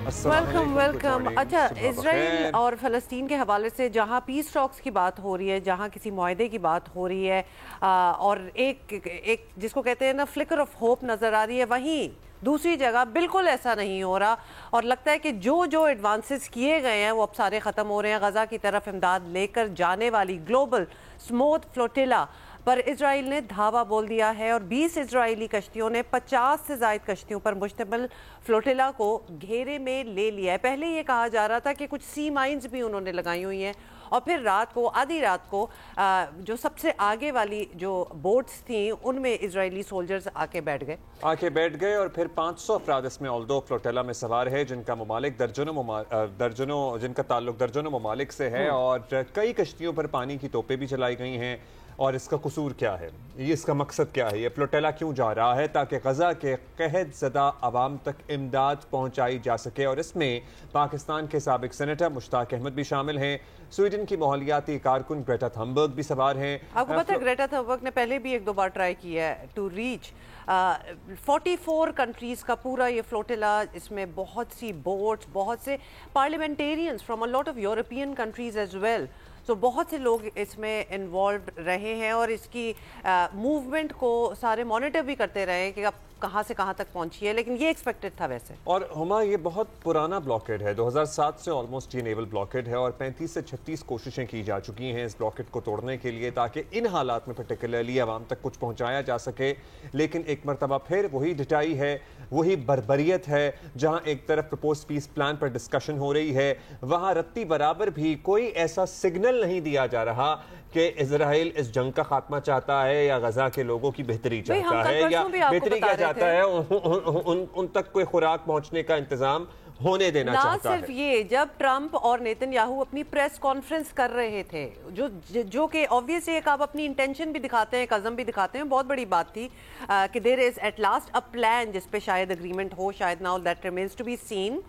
Welcome welcome. اچھا، اسرائیل اور فلسطین کے حوالے سے جہاں پیس ٹاکس کی بات ہو رہی ہے، جہاں کسی معاہدے کی بات ہو رہی ہے اور ایک جس کو کہتے ہیں نا فلکر آف ہوپ نظر آ رہی ہے، وہیں دوسری جگہ بالکل ایسا نہیں ہو رہا اور لگتا ہے کہ جو ایڈوانسز کیے گئے ہیں وہ اب سارے ختم ہو رہے ہیں. غزہ کی طرف امداد لے کر جانے والی گلوبل سموتھ فلوٹیلا پر اسرائیل نے دھاوا بول دیا ہے اور 20 اسرائیلی کشتیوں نے 50 سے زائد کشتیوں پر مشتمل فلوٹیلا کو گھیرے میں لے لیا ہے. پہلے یہ کہا جا رہا تھا کہ کچھ سی مائنز بھی انہوں نے لگائی ہوئی ہیں اور پھر آدھی رات کو جو سب سے آگے والی جو بوٹس تھیں ان میں اسرائیلی سولجرز آ کے بیٹھ گئے اور پھر 500 افراد اس میں آلدو فلوٹیلا میں سوار ہے، جن کا ممالک جن کا تعلق درجنوں ممالک سے ہے اور کئی کشتیوں پر پانی کی توپیں بھی چلائی گئی ہیں. اور اس کا قصور کیا ہے، اس کا مقصد کیا ہے، یہ فلوٹیلا کیوں جا رہا ہے؟ تاکہ غزہ کے قحط زدہ عوام تک امداد پہنچائی جا سکے. اور اس میں پاکستان کے سابق سینیٹر مشتاق احمد بھی شامل ہیں، سویڈن کی ماحولیاتی کارکن گریٹا تھنبرگ بھی سوار ہیں. آپ کو پتہ ہے گریٹا تھنبرگ نے پہلے بھی ایک دو بار ٹرائی کیا ہے ٹو ریچ 44 کنٹریز کا پورا یہ فلوٹیلا. اس میں بہت سی بوٹس، بہت سے parliamentarians from a lot of European countries as well. تو بہت سے لوگ اس میں انوالوڈ رہے ہیں اور اس کی موومنٹ کو سارے مانیٹر بھی کرتے رہے کہ اب کہاں سے کہاں تک پہنچی ہے، لیکن یہ ایکسپیکٹڈ تھا ویسے. اور ہما یہ بہت پرانا بلاکیڈ ہے، 2007 سے آلموسٹ یہ نیول بلاکیڈ ہے اور 35 سے 36 کوششیں کی جا چکی ہیں اس بلاکیڈ کو توڑنے کے لیے تاکہ ان حالات میں پرٹیکولرلی عوام تک کچھ پہنچایا جا سکے. لیکن ایک مرتبہ پھر وہی ڈٹائی ہے، وہی بربریت ہے. جہاں ایک طرف پرپوز پیس پلان پر ڈسکشن ہو رہی ہے، وہاں رتی برابر بھی کوئی ایسا سگنل نہیں دیا جا رہا کہ اسرائیل اس جنگ کا خاتمہ چاہتا ہے یا غزہ کے لوگوں کی بہتری چاہتا ہے یا بہتری کیا چاہتا ہے، ان تک کوئی خوراک پہنچنے کا انتظام ہونے دینا چاہتا ہے. نہ صرف یہ، جب ٹرمپ اور نیتن یاہو اپنی پریس کانفرنس کر رہے تھے جو کہ obviously ایک آپ اپنی انٹینشن بھی دکھاتے ہیں، قزم بھی دکھاتے ہیں، بہت بڑی بات تھی کہ there is at last a plan جس پہ شاید اگریمنٹ ہو، شاید now that remains to be seen.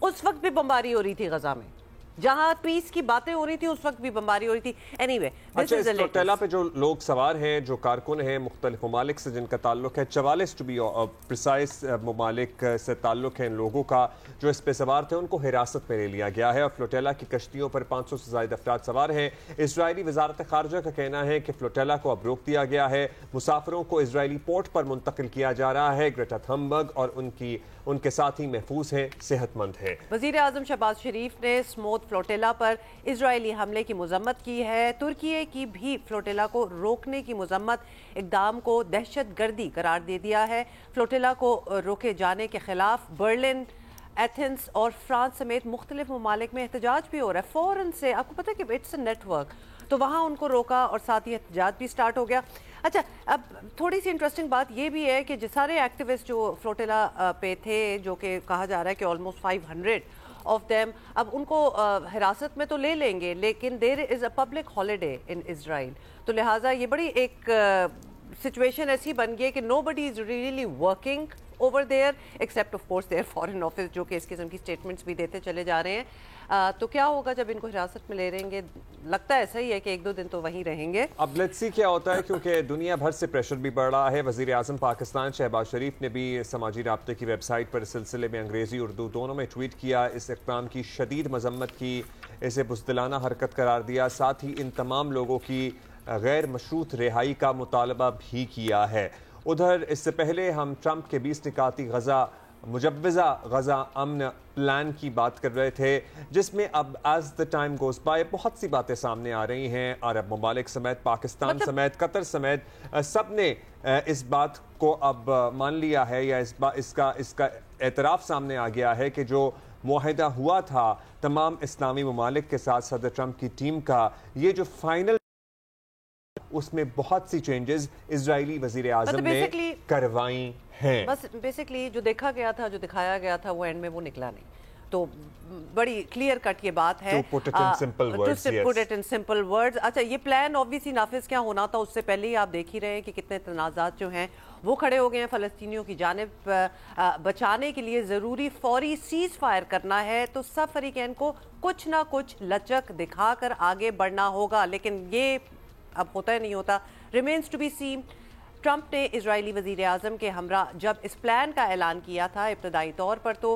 اس وقت بھی بمباری ہو رہی تھی غزہ میں، جہاں پیس کی باتیں ہو رہی تھی اس وقت بھی بمباری ہو رہی تھی. اینی اچھا، اس فلوٹیلا پہ جو لوگ سوار ہیں، جو کارکن ہیں مختلف ممالک سے جن کا تعلق ہے، 44 ٹو بی پریسائز ممالک سے تعلق ہے ان لوگوں کا جو اس پہ سوار تھے، ان کو حراست میں لے لیا گیا ہے اور فلوٹیلا کی کشتیوں پر 500 سے زائد افراد سوار ہیں. اسرائیلی وزارت خارجہ کا کہنا ہے کہ فلوٹیلا کو اب روک دیا گیا ہے، مسافروں کو اسرائیلی پورٹ پر منتقل کیا جا رہا ہے. گریٹا تھنبرگ اور ان کے ساتھی محفوظ ہیں، صحت مند ہیں. وزیر اعظم شہباز شریف نے سموتھ فلوٹیلا پر اسرائیلی حملے کی مذمت کی ہے. ترکیے کی بھی فلوٹیلا کو روکنے کی مذمت، اقدام کو دہشت گردی قرار دے دیا ہے. فلوٹیلا کو روکے جانے کے خلاف برلن، ایتھنز اور فرانس سمیت مختلف ممالک میں احتجاج بھی ہو رہا ہے. فوراً سے آپ کو پتہ ہے کہ اٹس اے نیٹ ورک، تو وہاں ان کو روکا اور ساتھ ہی احتجاج بھی سٹارٹ ہو گیا. اچھا، اب تھوڑی سی انٹرسٹنگ بات یہ بھی ہے کہ سارے ایکٹیوسٹ جو فلوٹیلا پہ تھے، جو کہ کہا جا رہا ہے کہ آلموسٹ 500 آف دیم، اب ان کو حراست میں تو لے لیں گے لیکن دیر از اے پبلک ہالیڈے ان اسرائیل، تو لہٰذا یہ بڑی ایک سچویشن ایسی بن گئی کہ nobody is really working over there except of course their foreign office, جو کہ اس قسم کی اسٹیٹمنٹس بھی دیتے چلے جا رہے ہیں. تو کیا ہوگا جب ان کو حراست میں لے رہیں گے؟ لگتا ہے ایسا ہی ہے کہ ایک دو دن تو وہیں رہیں گے. اب لیٹس سی کیا ہوتا ہے، کیونکہ دنیا بھر سے پریشر بھی بڑھ رہا ہے. وزیر اعظم پاکستان شہباز شریف نے بھی سماجی رابطے کی ویب سائٹ پر اس سلسلے میں انگریزی اردو دونوں میں ٹویٹ کیا. اس اقدام کی شدید مذمت کی، اسے بزدلانہ حرکت قرار دیا، ساتھ ہی ان تمام لوگوں کی غیر مشروط رہائی کا مطالبہ بھی کیا ہے. ادھر اس سے پہلے ہم ٹرمپ کے 20 نکاتی مجوزہ غزہ امن پلان کی بات کر رہے تھے، جس میں اب as the time goes by بہت سی باتیں سامنے آ رہی ہیں. عرب ممالک سمیت، پاکستان سمیت، قطر سمیت سب نے اس بات کو اب مان لیا ہے یا اس کا اعتراف سامنے آ گیا ہے کہ جو معاہدہ ہوا تھا تمام اسلامی ممالک کے ساتھ صدر ٹرمپ کی ٹیم کا، یہ جو فائنل اس میں بہت سی چینجز اسرائیلی وزیر اعظم نے کروائی ہیں. بس بیسکلی جو دیکھا گیا تھا، جو دکھایا گیا تھا، وہ اینڈ میں وہ نکلا نہیں. تو بڑی کلیئر کٹ یہ بات ہے. To put it in simple words, yes. put it in simple words. اچھا، یہ پلان obviously نافذ کیا ہونا تھا، اس سے پہلے ہی آپ دیکھ ہی رہے ہیں کہ کتنے تنازعات جو ہیں وہ کھڑے ہو گئے ہیں. فلسطینیوں کی جانب بچانے کے لیے ضروری فوری سیز فائر کرنا ہے، تو سب فریقین کو کچھ نہ کچھ لچک دکھا کر آگے بڑھنا ہوگا. لیکن یہ اب ہوتا ہے نہیں ہوتا، remains to be seen. Trump نے اسرائیلی وزیر اعظم کے ہمراہ جب اس پلان کا اعلان کیا تھا ابتدائی طور پر، تو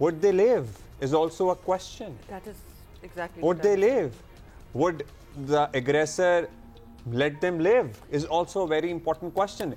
would they live is also a question. That is exactly. Would they live? Would the aggressor let them live is also a very important question.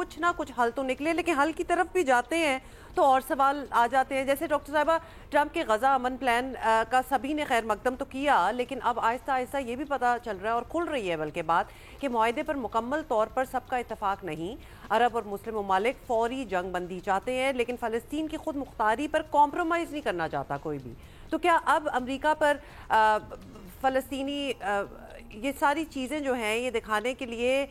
کچھ نہ کچھ حل تو نکلے، لیکن حل کی طرف بھی جاتے ہیں تو اور سوال آ جاتے ہیں. جیسے ڈاکٹر صاحبہ، ٹرمپ کے غزہ امن پلان کا سبھی نے خیر مقدم تو کیا، لیکن اب آہستہ آہستہ یہ بھی پتہ چل رہا ہے اور کھل رہی ہے بلکہ بات کہ معاہدے پر مکمل طور پر سب کا اتفاق نہیں. عرب اور مسلم ممالک فوری جنگ بندی چاہتے ہیں، لیکن فلسطین کی خود مختاری پر کمپرومائز نہیں کرنا چاہتا کوئی بھی. تو کیا اب امریکہ پر فلسطینی یہ ساری چیزیں جو ہیں یہ دکھانے کے لیے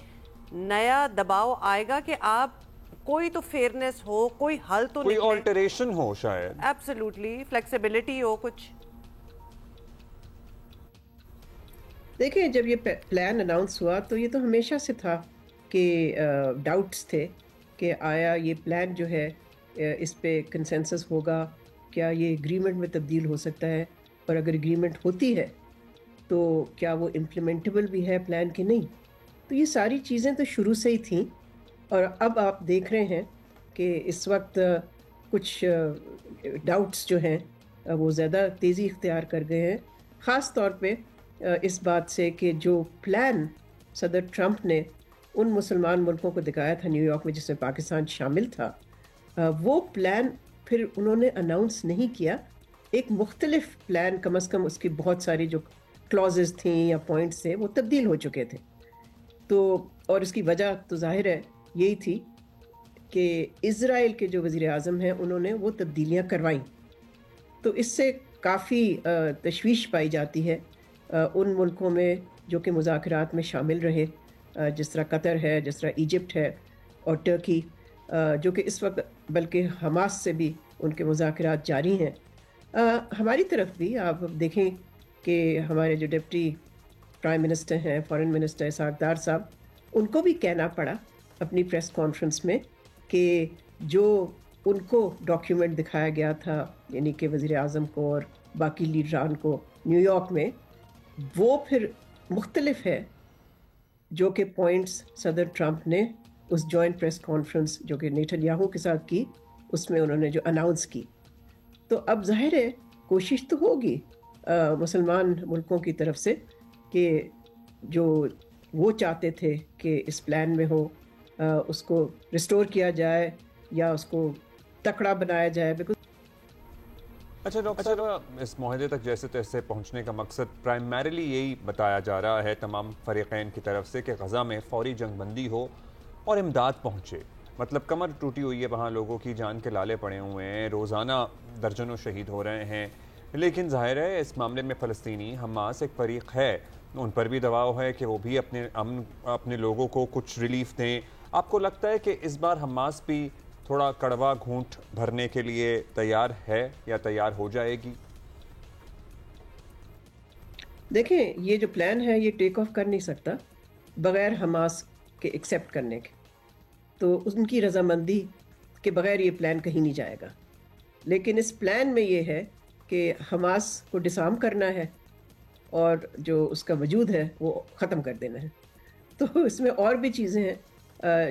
نیا دباؤ آئے گا کہ آپ کوئی تو فیئرنیس ہو، کوئی حل تو کوئی آلٹریشن ہو، شاید ایبسلیوٹلی فلیکسیبلٹی ہو کچھ؟ دیکھیں، جب یہ پلان اناؤنس ہوا تو یہ تو ہمیشہ سے تھا کہ ڈاؤٹس تھے کہ آیا یہ پلان جو ہے اس پہ کنسنسس ہوگا، کیا یہ اگریمنٹ میں تبدیل ہو سکتا ہے، اور اگر اگریمنٹ ہوتی ہے تو کیا وہ امپلیمنٹیبل بھی ہے پلان کی نہیں. تو یہ ساری چیزیں تو شروع سے ہی تھیں، اور اب آپ دیکھ رہے ہیں کہ اس وقت کچھ ڈاؤٹس جو ہیں وہ زیادہ تیزی اختیار کر گئے ہیں، خاص طور پہ اس بات سے کہ جو پلان صدر ٹرمپ نے ان مسلمان ملکوں کو دکھایا تھا نیو یارک میں جس میں پاکستان شامل تھا، وہ پلان پھر انہوں نے اناؤنس نہیں کیا. ایک مختلف پلان، کم از کم اس کی بہت ساری جو کلازز تھیں یا پوائنٹس تھے وہ تبدیل ہو چکے تھے. تو اور اس کی وجہ تو ظاہر ہے یہی تھی کہ اسرائیل کے جو وزیر اعظم ہیں انہوں نے وہ تبدیلیاں کروائیں. تو اس سے کافی تشویش پائی جاتی ہے ان ملکوں میں جو کہ مذاکرات میں شامل رہے، جس طرح قطر ہے، جس طرح ایجپٹ ہے اور ٹرکی، جو کہ اس وقت بلکہ حماس سے بھی ان کے مذاکرات جاری ہیں. ہماری طرف بھی آپ دیکھیں کہ ہمارے جو ڈپٹی پرائم منسٹر ہیں، فارن منسٹر اسحاق ڈار صاحب، ان کو بھی کہنا پڑا اپنی پریس کانفرنس میں کہ جو ان کو ڈاکیومنٹ دکھایا گیا تھا، یعنی کہ وزیر اعظم کو اور باقی لیڈران کو نیو یارک میں، وہ پھر مختلف ہے جو کہ پوائنٹس صدر ٹرمپ نے اس جوائنٹ پریس کانفرنس جو کہ نیتن یاہو کے ساتھ کی، اس میں انہوں نے جو اناؤنس کی. تو اب ظاہر ہے کوشش تو ہوگی مسلمان ملکوں کی طرف سے کہ جو وہ چاہتے تھے کہ اس پلان میں ہو اس کو ریسٹور کیا جائے یا اس کو تکڑا بنایا جائے. اچھا ڈاکٹر صاحب، اس معاہدے تک جیسے تیسے پہنچنے کا مقصد پرائمریلی یہی بتایا جا رہا ہے تمام فریقین کی طرف سے کہ غزہ میں فوری جنگ بندی ہو اور امداد پہنچے. مطلب کمر ٹوٹی ہوئی ہے، وہاں لوگوں کی جان کے لالے پڑے ہوئے ہیں، روزانہ درجنوں شہید ہو رہے ہیں. لیکن ظاہر ہے اس معاملے میں فلسطینی حماس ایک فریق ہے، ان پر بھی دباؤ ہے کہ وہ بھی اپنے لوگوں کو کچھ ریلیف دیں. آپ کو لگتا ہے کہ اس بار حماس بھی تھوڑا کڑوا گھونٹ بھرنے کے لیے تیار ہے یا تیار ہو جائے گی؟ دیکھیں، یہ جو پلان ہے یہ ٹیک آف کر نہیں سکتا بغیر حماس کے ایکسیپٹ کرنے کے. تو ان کی رضامندی کے بغیر یہ پلان کہیں نہیں جائے گا. لیکن اس پلان میں یہ ہے کہ حماس کو ڈسارم کرنا ہے اور جو اس کا وجود ہے وہ ختم کر دینا ہے. تو اس میں اور بھی چیزیں ہیں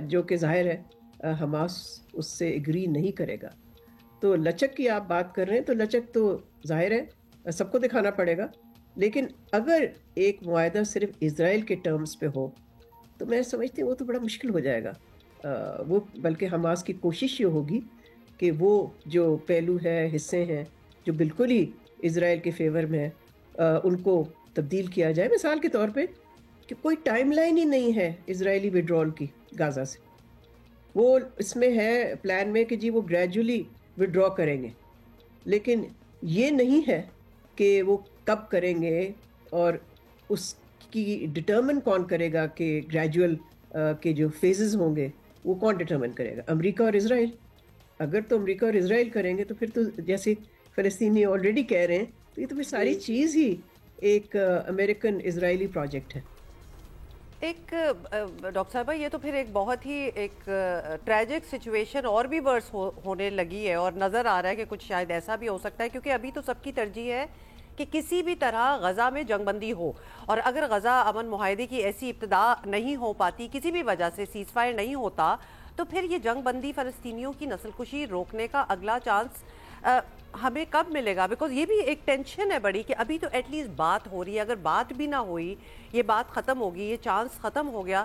جو کہ ظاہر ہے حماس اس سے اگری نہیں کرے گا. تو لچک کی آپ بات کر رہے ہیں، تو لچک تو ظاہر ہے سب کو دکھانا پڑے گا. لیکن اگر ایک معاہدہ صرف اسرائیل کے ٹرمز پہ ہو تو میں سمجھتی ہوں وہ تو بڑا مشکل ہو جائے گا. وہ بلکہ حماس کی کوشش یہ ہوگی کہ وہ جو پہلو ہے، حصے ہیں جو بالکل ہی اسرائیل کے فیور میں ہیں، ان کو تبدیل کیا جائے. مثال کے طور پہ کہ کوئی ٹائم لائن ہی نہیں ہے اسرائیلی وڈرول کی غزہ سے. وہ اس میں ہے پلان میں کہ جی وہ گریجولی وڈرا کریں گے، لیکن یہ نہیں ہے کہ وہ کب کریں گے اور اس کی ڈٹرمن کون کرے گا کہ گریجول کے جو فیزز ہوں گے وہ کون ڈٹرمن کرے گا؟ امریکہ اور اسرائیل. اگر تو امریکہ اور اسرائیل کریں گے تو پھر تو جیسے فلسطینی آلریڈی کہہ رہے ہیں، تو یہ تو پھر ساری چیز ہی ایک امریکن اسرائیلی پروجیکٹ ہے. ایک ڈاکٹر صاحبہ، یہ تو پھر ایک بہت ہی ایک ٹریجک سچویشن اور بھی ورس ہونے لگی ہے، اور نظر آ رہا ہے کہ کچھ شاید ایسا بھی ہو سکتا ہے، کیونکہ ابھی تو سب کی ترجیح ہے کہ کسی بھی طرح غزہ میں جنگ بندی ہو. اور اگر غزہ امن معاہدے کی ایسی ابتدا نہیں ہو پاتی، کسی بھی وجہ سے سیز فائر نہیں ہوتا، تو پھر یہ جنگ بندی فلسطینیوں کی نسل کشی روکنے کا اگلا چانس ہمیں کب ملے گا؟ بیکاز یہ بھی ایک ٹینشن ہے بڑی کہ ابھی تو ایٹ لیسٹ بات ہو رہی ہے. اگر بات بھی نہ ہوئی، یہ بات ختم ہوگی، یہ چانس ختم ہو گیا،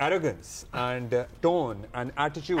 arrogance and tone and attitude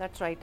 That's right.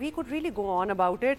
we could really go on about it,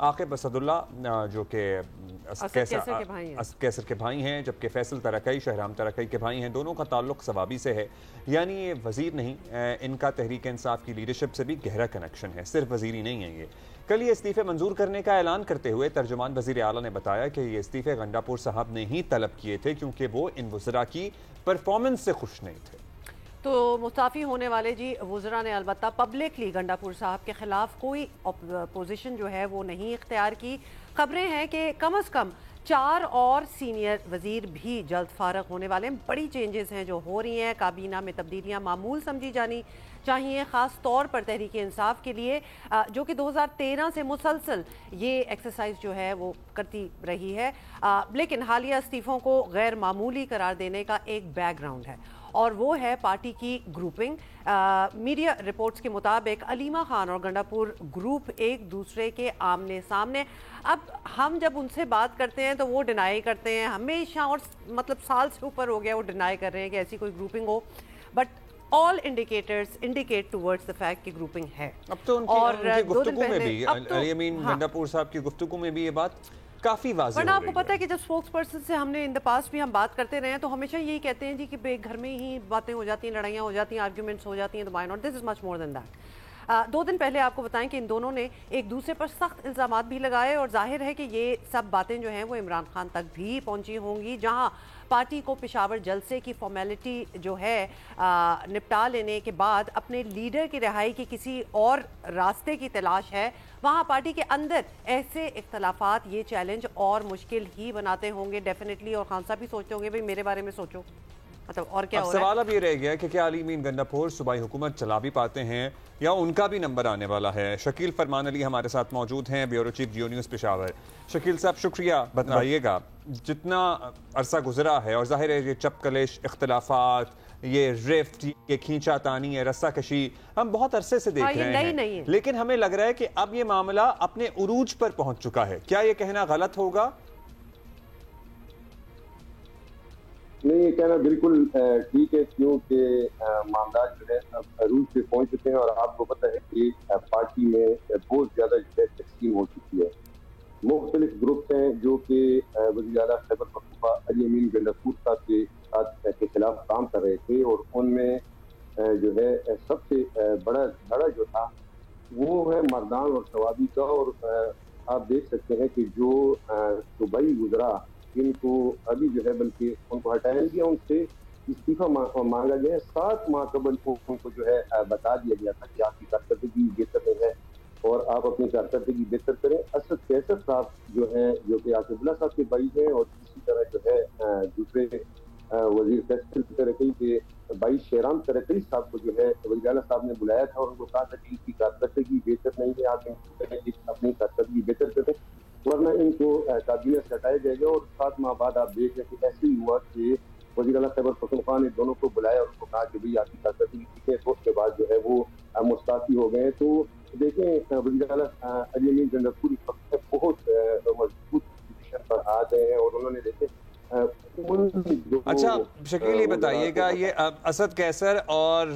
Aqib Asadullah جو کہ کیسر کے بھائی ہیں، جبکہ فیصل ترکئی شہرام ترکئی کے بھائی ہیں، دونوں کا تعلق ثوابی سے ہے. یعنی یہ وزیر نہیں، ان کا تحریک انصاف کی لیڈرشپ سے بھی گہرا کنیکشن ہے، صرف وزیری نہیں ہے یہ. کل یہ استعفے منظور کرنے کا اعلان کرتے ہوئے ترجمان وزیر اعلیٰ نے بتایا کہ یہ استعفے غنڈاپور صاحب نے ہی طلب کیے تھے کیونکہ وہ ان وزراء کی پرفارمنس سے خوش نہیں تھے. تو مستعفی ہونے والے وزراء نے البتہ پبلکلی گنڈاپور صاحب کے خلاف کوئی اپوزیشن جو ہے وہ نہیں اختیار کی. خبریں ہیں کہ کم از کم 4 اور سینئر وزیر بھی جلد فارغ ہونے والے ہیں. بڑی چینجز ہیں جو ہو رہی ہیں، کابینہ میں تبدیلیاں معمول سمجھی جانی چاہیے، خاص طور پر تحریک انصاف کے لیے جو کہ 2013 سے مسلسل یہ ایکسرسائز جو ہے وہ کرتی رہی ہے. لیکن حالیہ استعفوں کو غیر معمولی قرار دینے کا ایک بیک گراؤنڈ ہے اور وہ ہے پارٹی کی گروپنگ. میڈیا رپورٹس کے مطابق علیمہ خان اور گنڈاپور گروپ ایک دوسرے کے آمنے سامنے. اب ہم جب ان سے بات کرتے ہیں تو وہ ڈینائی کرتے ہیں ہمیشہ، اور مطلب سال سے اوپر ہو گیا وہ ڈینائی کر رہے ہیں کہ ایسی کوئی grouping who, but all indicators indicate towards the fact کہ گروپنگ ہے. اب تو ان کی گفتگو میں بھی علی امین گنڈاپور صاحب کی گفتگو میں بھی یہ بات کافی واضح ہو رہی ہے. آپ کو پتہ ہے کہ جب اسپوکس پرسن سے ہم نے ان دا پاسٹ بھی ہم بات کرتے رہے ہیں تو ہمیشہ یہی کہتے ہیں کہ بے گھر میں ہی باتیں ہو جاتی ہیں، لڑائیاں ہو جاتی ہیں، آرگیومنٹس ہو جاتی ہیں، تو why not? This is much more than that. 2 دن پہلے آپ کو بتائیں کہ ان دونوں نے ایک دوسرے پر سخت الزامات بھی لگائے اور ظاہر ہے کہ یہ سب باتیں جو ہیں وہ عمران خان تک بھی پہنچی ہوں گی، جہاں پارٹی کو پشاور جلسے کی فارمیلٹی جو ہے نپٹا لینے کے بعد اپنے لیڈر کی رہائی کی کسی اور راستے کی تلاش ہے. وہاں پارٹی کے اندر ایسے اختلافات یہ چیلنج اور مشکل ہی بناتے ہوں گے ڈیفینیٹلی، اور خان صاحب بھی سوچتے ہوں گے بھئی میرے بارے میں سوچو. اور کیا ہو رہا ہے؟ سوال اب یہ رہ گیا کہ کیا علی امین گنڈاپور صوبائی حکومت چلا بھی پاتے ہیں یا ان کا بھی نمبر آنے والا ہے. شکیل فرمان علی ہمارے ساتھ موجود ہیں، بیورو چیف جیو نیوز پشاور. شکیل صاحب شکریہ. بتائیے گا جتنا عرصہ گزرا ہے اور ظاہر ہے یہ چپ کلش، اختلافات، یہ رفٹ، یہ کھینچا تانی، یہ رسہ کشی ہم بہت عرصے سے دیکھ رہے ہیں، لیکن ہمیں لگ رہا ہے کہ اب یہ معاملہ اپنے عروج پر پہنچ چکا ہے. کیا یہ کہنا غلط ہوگا؟ نہیں، یہ کہنا بالکل ٹھیک ہے، کیونکہ معاملات جو ہے اب عروج پہ پہنچ چکے ہیں اور آپ کو پتہ ہے کہ پارٹی میں بہت زیادہ جو ہے تقسیم ہو چکی ہے. مختلف گروپس ہیں جو کہ وزیر اعلیٰ خیبر پختونخوا علی امین گنڈاپور صاحب کے خلاف کام کر رہے تھے، اور ان میں جو ہے سب سے بڑا دھڑا جو تھا وہ ہے مردان اور ثوابی کا. اور آپ دیکھ سکتے ہیں کہ جو صوبائی وزراء ان کو ابھی جو ہے بلکہ ان کو ہٹایا گیا، ان سے استعفیٰ مانگا گیا ہے. 7 ماہ قبل ان کو جو ہے بتا دیا گیا تھا کہ آپ کی کارکردگی بہتر ہے اور آپ اپنی کارکردگی بہتر کریں. اسد کیسر صاحب جو ہیں، جو کہ عاقب اللہ صاحب کے بھائی ہیں، اور اسی طرح جو ہے دوسرے وزیر فیصل ترکئی کے بھائی شہرام ترکئی صاحب کو جو ہے وزیر اعلیٰ صاحب نے بلایا تھا اور ان کو کہا تھا کہ ان کی کارکردگی بہتر نہیں ہے، آپ اپنی کارکردگی بہتر کریں ورنہ ان کو کابینہ سے ہٹایا جائے گا. اور 7 ماہ بعد آپ دیکھ رہے کہ ایسے ہی ہوا کہ وزیر اعلیٰ خیبر پختونخوا نے دونوں کو بلایا اور ان کو کہا کہ بھئی آپ کی کارکردگی ٹھیک ہے، تو اس کے بعد جو ہے وہ مستعفی ہو گئے. تو دیکھیں وزیر اعلیٰ علی امین گنڈاپور اس وقت بہت مضبوط پوزیشن پر آ گئے ہیں اور انہوں نے دیکھیں. اچھا شکیل، یہ بتائیے گا یہ اسد کیسر اور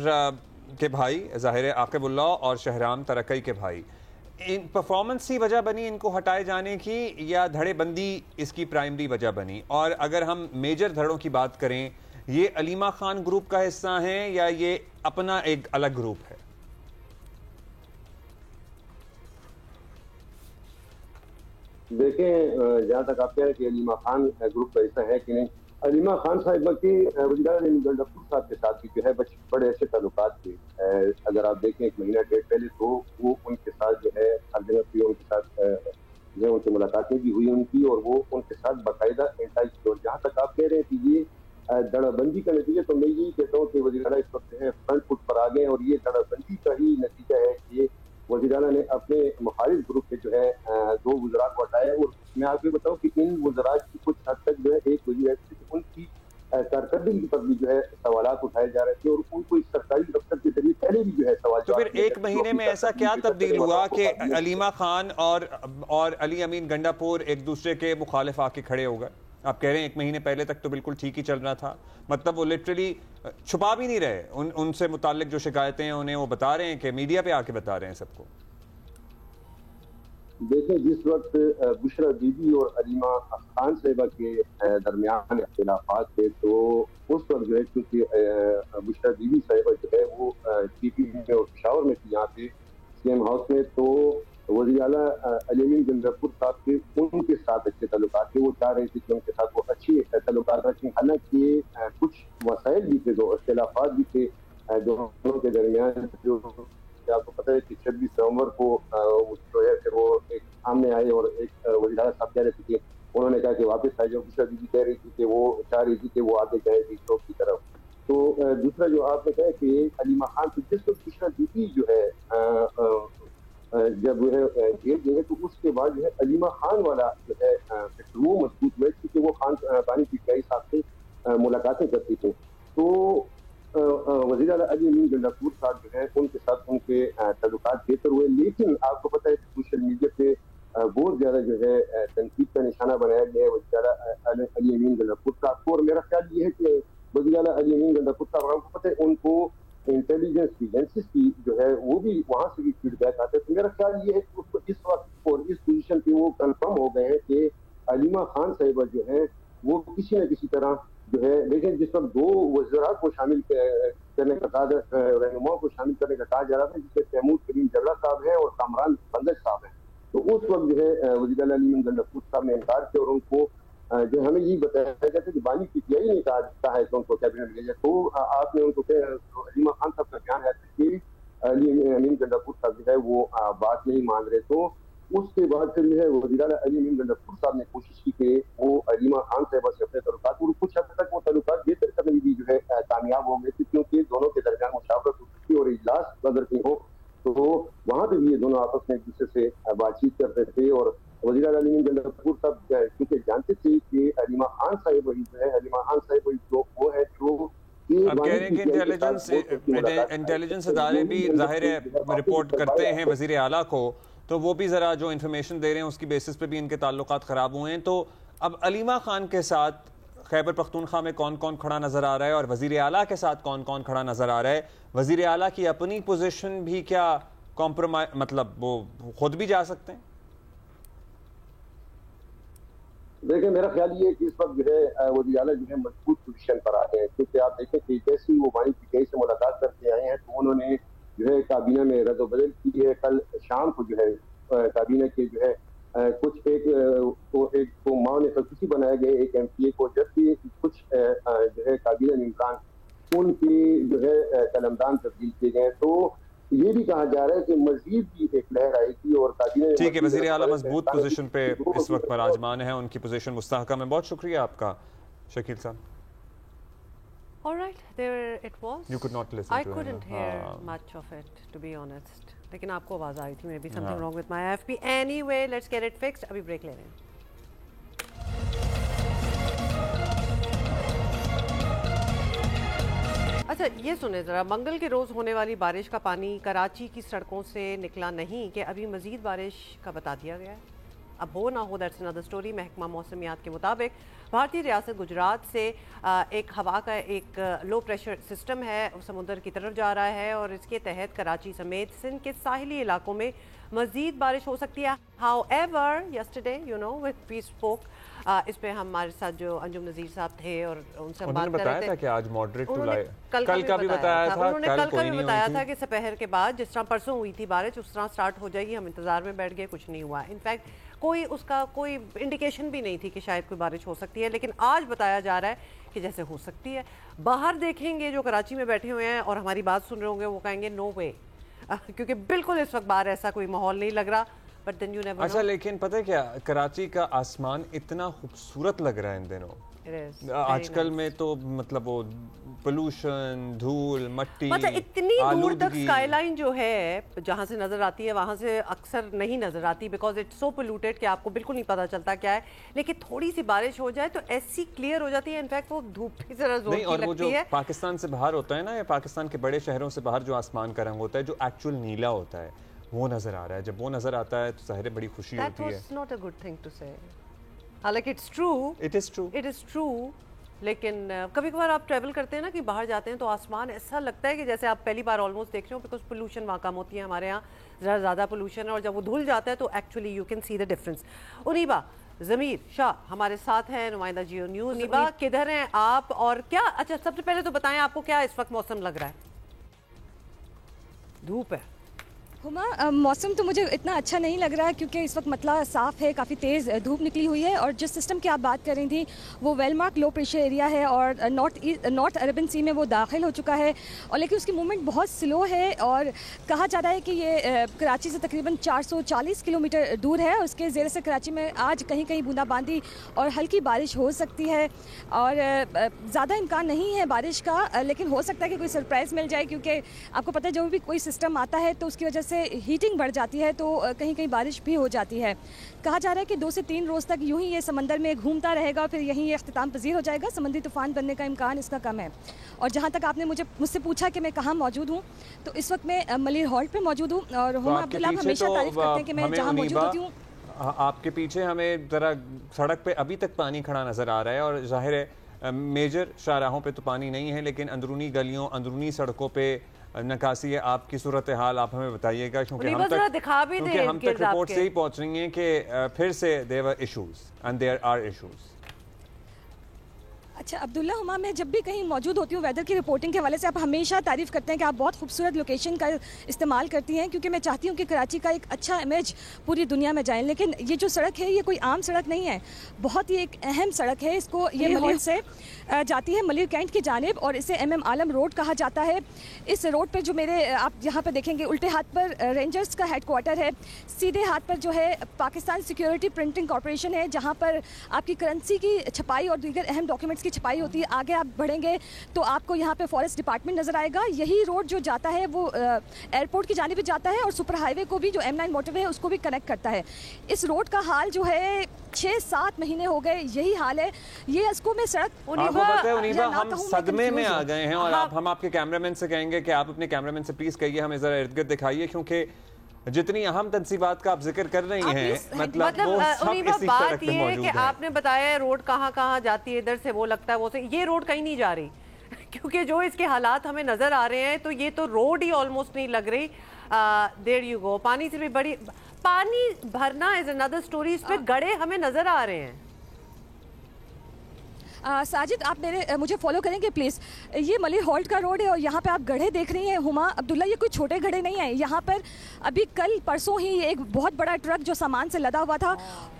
کے بھائی ظاہر عاقب اللہ اور شہرام ترکئی کے بھائی، ان پرفارمنس ہی وجہ بنی ان کو ہٹائے جانے کی یا دھڑے بندی اس کی پرائمری وجہ بنی؟ اور اگر ہم میجر دھڑوں کی بات کریں، یہ علیمہ خان گروپ کا حصہ ہیں یا یہ اپنا ایک الگ گروپ ہے؟ دیکھیں جہاں تک آپ کہہ رہے ہیں کہ علیمہ خان گروپ کا حصہ ہے کہ نہیں، علیمہ خان صاحبہ کے وزیر اعلیٰ گنڈاپور صاحب کے ساتھ بھی جو ہے بڑے اچھے تعلقات تھے. اگر آپ دیکھیں 1 مہینہ ڈیڑھ پہلے تو وہ ان کے ساتھ جو ہے ہر جگہ پہ ان کے ساتھ جو ہے ان سے ملاقاتیں بھی ہوئی ان کی، اور وہ ان کے ساتھ باقاعدہ انٹیچ. اور جہاں تک آپ کہہ رہے ہیں کہ یہ دڑا بندی کا نتیجہ، تو میں یہی کہتا ہوں کہ وزیر اعلیٰ اس وقت جو ہے فرنٹ فٹ پر آ گئے، اور یہ دڑا بندی کا ہی نتیجہ ہے کہ وزیر اعلیٰ نے اپنے مخالف گروپ کے جو ہے 2 وزراء کو ہٹایا. اور میں آپ کو بتاؤں کہ ان وزراء کی کچھ حد تک جو ہے ایک وجہ ہے کہ ان کی کارکردگی پر بھی جو ہے سوالات اٹھائے جا رہے تھے، اور ان کو اس سرکاری دفتر کے ذریعے پہلے بھی جو ہے سوال. تو پھر 1 مہینے میں ایسا کیا تبدیل ہوا کہ علیمہ خان اور علی امین گنڈاپور ایک دوسرے کے مخالف آ کے کھڑے ہو گئے؟ آپ کہہ رہے ہیں 1 مہینے پہلے تک تو بالکل ٹھیک ہی چل رہا تھا، مطلب وہ لٹرلی چھپا بھی نہیں رہے، ان سے متعلق جو شکایتیں ہیں انہیں وہ بتا رہے ہیں کہ میڈیا پہ آ کے بتا رہے ہیں سب کو. دیکھیں جس وقت بشرا بی بی اور علیمہ خان صاحبہ کے درمیان اختلافات تھے تو اس وقت جو ہے کیونکہ بشرا بی بی صاحبہ جو ہے وہ ٹی پی میں اور پشاور میں تھی یہاں پہ سی ایم ہاؤس میں، تو وزیر اعلیٰ علی امین گنڈرپور صاحب کے ان کے ساتھ اچھے تعلقات تھے، وہ چاہ رہے تھے کہ ان کے ساتھ وہ اچھی تعلقات رکھیں، حالانکہ کچھ مسائل بھی تھے، جو اختلافات بھی تھے دونوں کے درمیان، جو آپ کو پتہ ہے کہ 26 نومبر کو جو ہے پھر وہ ایک سامنے آئے اور ایک وزیر اعلیٰ صاحب کہہ رہے تھے کہ انہوں نے کہا کہ واپس آئے، جو بشرا بی بی کہہ رہی تھی کہ وہ چاہ رہی تھی کہ وہ آگے جائے گی چوک کی طرف۔ تو دوسرا جو آپ نے کہا کہ علیمہ خان سے جس وقت بشرا بی بی جو ہے جب وہ ہے جیل گئے تو اس کے بعد جو ہے علیمہ خان والا جو ہے وہ مضبوط ہوئے، کیونکہ وہ خان بانی پی ٹی آئی صاحب سے ملاقاتیں کرتی تھیں، تو وزیر اعلیٰ علی امین گنڈرپور صاحب جو ہے ان کے ساتھ ان کے تعلقات بہتر ہوئے، لیکن آپ کو پتہ ہے کہ سوشل میڈیا پہ بہت زیادہ جو ہے تنقید کا نشانہ بنایا گیا ہے وزیر اعلیٰ علی امین گنڈرپور صاحب کو، اور میرا خیال یہ ہے کہ وزیر اعلیٰ علی امین گنڈرپور صاحب آپ کو پتہ ہے ان کو انٹیلیجنس ایجنسیز کی جو ہے وہ بھی وہاں سے بھی فیڈ بیک آتے ہیں، تو میرا خیال یہ ہے کہ اس کو اس وقت اور اس پوزیشن پہ وہ کنفرم ہو گئے ہیں کہ علیمہ خان صاحبہ جو ہیں وہ کسی نہ کسی طرح جو ہے، لیکن جس وقت دو وزراء کو شامل کرنے کا کہا، رہنماؤں کو شامل کرنے کا کہا جا رہا تھا جس میں تیمور کریم جگڑا صاحب ہیں اور کامران بندش صاحب ہیں، تو اس وقت جو ہے وزیر اعلیٰ علی امین گنڈرپور صاحب نے انکار کیا اور ان کو جو ہمیں یہی بتایا گیا تھا کہ بانی پی ٹی آئی نے کہا ہے کہ ان کو کیبنٹ بھیجا، تو آپ نے ان کو علیمہ خان صاحب کا بیان ہے کہ علی امین گنڈرپور صاحب جو ہے وہ بات نہیں مان رہے، تو اس کے بعد پھر جو ہے وزیر اعلیٰ علی امین گنڈرپور صاحب نے کوشش کی کہ وہ علیمہ خان صاحبہ سے اپنے تعلقات، اور کچھ حد تک وہ تعلقات بہتر کرنے میں بھی جو ہے کامیاب ہو گئے تھے، کیونکہ دونوں کے درمیان مشاورت ہو سکتی اور اجلاس اگر کہیں ہو تو وہاں پہ بھی یہ دونوں آپس میں ایک دوسرے سے بات چیت کرتے تھے، اور وزیر اعلیٰ علی امین گنڈرپور صاحب کیونکہ جانتے تھے کہ علیمہ خان صاحب وہی جو ہے علیمہ خان صاحب وہی جو وہ ہے جو اب کہہ رہے ہیں کہ انٹیلیجنس ادارے بھی ظاہر ہے رپورٹ کرتے ہیں وزیر اعلیٰ کو، تو وہ بھی ذرا جو انفارمیشن دے رہے ہیں اس کی بیسس پہ بھی ان کے تعلقات خراب ہوئے ہیں، تو اب علیمہ خان کے ساتھ خیبر پختونخوا میں کون کون کھڑا نظر آ رہا ہے اور وزیر اعلیٰ کے ساتھ کون کون کھڑا نظر آ رہا ہے؟ وزیر اعلیٰ کی اپنی پوزیشن بھی کیا کمپرومائز، مطلب وہ خود بھی جا سکتے ہیں؟ دیکھیں میرا خیال یہ ہے کہ اس وقت جو ہے وزیر اعلیٰ جو ہے مضبوط پوزیشن پر آتے ہیں، کیونکہ آپ دیکھیں کہ جیسے ہی وہ بانی پی ٹی آئی سے ملاقات کر کے آئے ہیں تو انہوں نے جو ہے کابینہ میں رد و بدل کی ہے، کل شام کو جو ہے کابینہ کے جو ہے کچھ ایک کو معاون خصوصی بنایا گیا ایک ایم پی اے کو، جبکہ کچھ جو ہے کابینہ ممبران ان کی جو ہے قلمدان تبدیل کیے گئے، تو یہ بھی کہا جا رہا ہے کہ مزید بھی ایک لہر آئے گی اور کابینہ ٹھیک ہے، وزیر اعلیٰ مضبوط پوزیشن پہ اس وقت براجمان ہے، ان کی پوزیشن مستحکم ہے۔ بہت شکریہ آپ کا شکیل صاحب۔ All right, there it was. You could not listen I to him. couldn't hear much of it, to be honest. لیکن آپ کو آواز آئی تھی، maybe something wrong with my IFP. Anyway, let's get it fixed. ابھی break لے رہے ہیں۔ اچھا یہ سنیں ذرا، منگل کے روز ہونے والی بارش کا پانی کراچی کی سڑکوں سے نکلا نہیں کہ ابھی مزید بارش کا بتا دیا گیا ہے؟ اب ہو نہ ہو دیٹس another story۔ محکمہ موسمیات کے مطابق بھارتی ریاست گجرات سے ایک ہوا کا ایک لو پریشر سسٹم ہے، سمندر کی طرف جا رہا ہے اور اس کے تحت کراچی سمیت سندھ کے ساحلی علاقوں میں مزید بارش ہو سکتی ہے۔ However, yesterday, you know, we spoke اس پہ ہمارے ساتھ جو انجم نذیر صاحب تھے اور ان سے بات کر رہے تھے، تھا کہ آج ماڈریٹ ٹو لائے، کل کا بھی بتایا تھا، انہوں نے کل کا بھی بتایا تھا کہ سپہر کے بعد جس طرح پرسوں ہوئی تھی بارش اس طرح سٹارٹ ہو جائے گی۔ ہم انتظار میں بیٹھ گئے، کچھ نہیں ہوا، انفیکٹ کوئی اس کا کوئی انڈیکیشن بھی نہیں تھی کہ شاید کوئی بارش ہو سکتی ہے، لیکن آج بتایا جا رہا ہے کہ جیسے ہو سکتی ہے۔ باہر دیکھیں گے جو کراچی میں بیٹھے ہوئے ہیں اور ہماری بات سن رہے ہوں گے وہ کہیں گے نو وے، کیونکہ بالکل اس وقت باہر ایسا کوئی ماحول نہیں لگ رہا۔ اچھا لیکن پتہ کیا، کراچی کا آسمان اتنا خوبصورت لگ رہا ہے ان دنوں، آج کل میں تو مطلب وہ پولوشن، دھول، مٹی، مطلب اتنی دور تک سکائی لائن جو ہے جہاں سے نظر آتی ہے وہاں سے اکثر نہیں نظر آتی، بیکاز اٹس سو پولوٹیڈ کہ آپ کو بالکل نہیں پتا چلتا کیا ہے، لیکن تھوڑی سی بارش ہو جائے تو ایسی کلیئر ہو جاتی ہے، انفیکٹ وہ دھوپ بھی ذرا زور کی لگتی ہے۔ اور وہ جو پاکستان سے باہر ہوتا ہے نا، یا پاکستان کے بڑے شہروں سے باہر جو آسمان کا رنگ ہوتا ہے جو ایکچوئل نیلا ہوتا ہے وہ نظر آ رہا ہے، جب وہ نظر آتا ہے تو ظاہر بڑی خوشی ہوتی ہے۔ That was not a good thing to say. حالانکہ it's true. It is true. It is true. لیکن کبھی کبھار آپ ٹریول کرتے ہیں نا کہ باہر جاتے ہیں تو آسمان ایسا لگتا ہے کہ جیسے آپ پہلی بار آلموسٹ دیکھ رہے ہو, بیکاز پولوشن وہاں کم ہوتی ہے, ہمارے یہاں ذرا زیادہ پولوشن ہے, اور جب وہ دھل جاتا ہے تو actually you can see the difference. Aneeba Zameer Shah ہمارے ساتھ ہیں, نمائندہ جیو نیوز. انیبا کدھر ہیں آپ اور کیا, اچھا سب سے پہلے تو بتائیں آپ کو کیا اس وقت موسم لگ رہا ہے؟ دھوپ ہے ہما. موسم تو مجھے اتنا اچھا نہیں لگ رہا کیونکہ اس وقت مطلع صاف ہے, کافی تیز دھوپ نکلی ہوئی ہے, اور جس سسٹم کی آپ بات کر رہی تھیں وہ well marked low pressure area ہے اور نارتھ عربین سی میں وہ داخل ہو چکا ہے, اور لیکن اس کی موومنٹ بہت سلو ہے, اور کہا جا رہا ہے کہ یہ کراچی سے تقریباً 440 کلومیٹر دور ہے. اس کے زیر سے کراچی میں آج کہیں کہیں بوندا باندی اور ہلکی بارش ہو سکتی ہے, اور زیادہ امکان نہیں ہے بارش کا, لیکن ہو سکتا ہے کہ کوئی سرپرائز مل جائے, کیونکہ آپ کو پتہ ہے جب بھی کوئی سسٹم آتا ہے تو اس کی وجہ سے ہیٹنگ بڑھ جاتی ہے, تو کہیں کہیں بارش بھی ہو جاتی ہے. کہا جا رہا ہے کہ 2 سے 3 روز تک یوں ہی یہ سمندر میں گھومتا رہے گا, پھر یہیں یہ اختتام پذیر ہو جائے گا. سمندری طوفان بننے کا امکان اس کا کم ہے. اور جہاں تک آپ نے مجھ سے پوچھا کہ میں کہاں موجود ہوں, تو اس وقت میں ملیر ہالٹ پہ موجود ہوں, اور ہما عبداللہ ہمیشہ تعریف کرتے ہیں کہ میں جہاں موجود ہوتی ہوں. آپ کے پیچھے ہمیں ذرا سڑک پہ ابھی تک پانی کھڑا نظر آ رہا ہے, اور ظاہر ہے میجر شاہراہوں پہ تو پانی نہیں ہے, لیکن اندرونی گلیوں اندرونی سڑکوں پہ نکاسی ہے. آپ کی صورتحال آپ ہمیں بتائیے گا, کیونکہ ہم تک رپورٹ سے ہی پہنچ رہی ہیں کہ پھر سے there were issues and there are issues. اچھا عبداللہ, ہما میں جب بھی کہیں موجود ہوتی ہوں ویدر کی رپورٹنگ کے حوالے سے آپ ہمیشہ تعریف کرتے ہیں کہ آپ بہت خوبصورت لوکیشن کا استعمال کرتی ہیں, کیونکہ میں چاہتی ہوں کہ کراچی کا ایک اچھا امیج پوری دنیا میں جائیں. لیکن یہ جو سڑک ہے یہ کوئی عام سڑک نہیں ہے, بہت ہی ایک اہم سڑک ہے. اس کو یہ ملیر سے جاتی ہے ملیر کینٹ کی جانب, اور اسے ایم ایم عالم روڈ کہا جاتا ہے. اس روڈ پہ جو میرے آپ یہاں پہ دیکھیں گے الٹے ہاتھ پر رینجرز کا ہیڈ کوارٹر ہے, سیدھے ہاتھ پر جو ہے پاکستان سیکیورٹی پرنٹنگ کارپوریشن ہے, جہاں پر آپ کی کرنسی کی چھپائی اور دیگر اہم ڈاکیومنٹس کی چھپائی ہوتی ہے. آگے آپ بڑھیں گے تو آپ کو یہاں پہ فارسٹ ڈپارٹمنٹ نظر آئے گا. یہی روڈ جو جاتا ہے وہ ایئرپورٹ کی جانب بھی جاتا ہے, اور سپر ہائی وے کو بھی جو M9 موٹر وے ہے اس کو بھی کنیکٹ کرتا ہے. اس روڈ کا حال جو ہے 6-7 مہینے ہو گئے یہی حال ہے. یہ اس کو میں سڑک ہم صدمے میں آ گئے ہیں, اور ہم آپ کے کیمرامین سے کہیں گے کہ آپ اپنے کیمرامین سے پلیز کہیے ہمیں ذرا ارد گرد دکھائیے, کیونکہ جتنی اہم تنصیبات کا آپ ذکر کر رہی ہیں مطلب وہ سب اسی سڑک پہ موجود ہیں. کہ آپ نے بتایا روڈ کہاں کہاں جاتی ہے, ادھر سے وہ لگتا ہے وہ سے, یہ روڈ کہیں نہیں جا رہی کیونکہ جو اس کے حالات ہمیں نظر آ رہے ہیں تو یہ تو روڈ ہی آلموسٹ نہیں لگ رہی. There you go. پانی سے بھی بڑی پانی بھرنا از another story, اس پہ گڑے ہمیں نظر آ رہے ہیں. ساجد آپ مجھے فالو کریں گے پلیز. یہ ملیر ہالٹ کا روڈ ہے, اور یہاں پہ آپ گڑھے دیکھ رہی ہیں ہما عبداللہ, یہ کوئی چھوٹے گڑھے نہیں ہیں. یہاں پر ابھی کل پرسوں ہی ایک بہت بڑا ٹرک جو سامان سے لدا ہوا تھا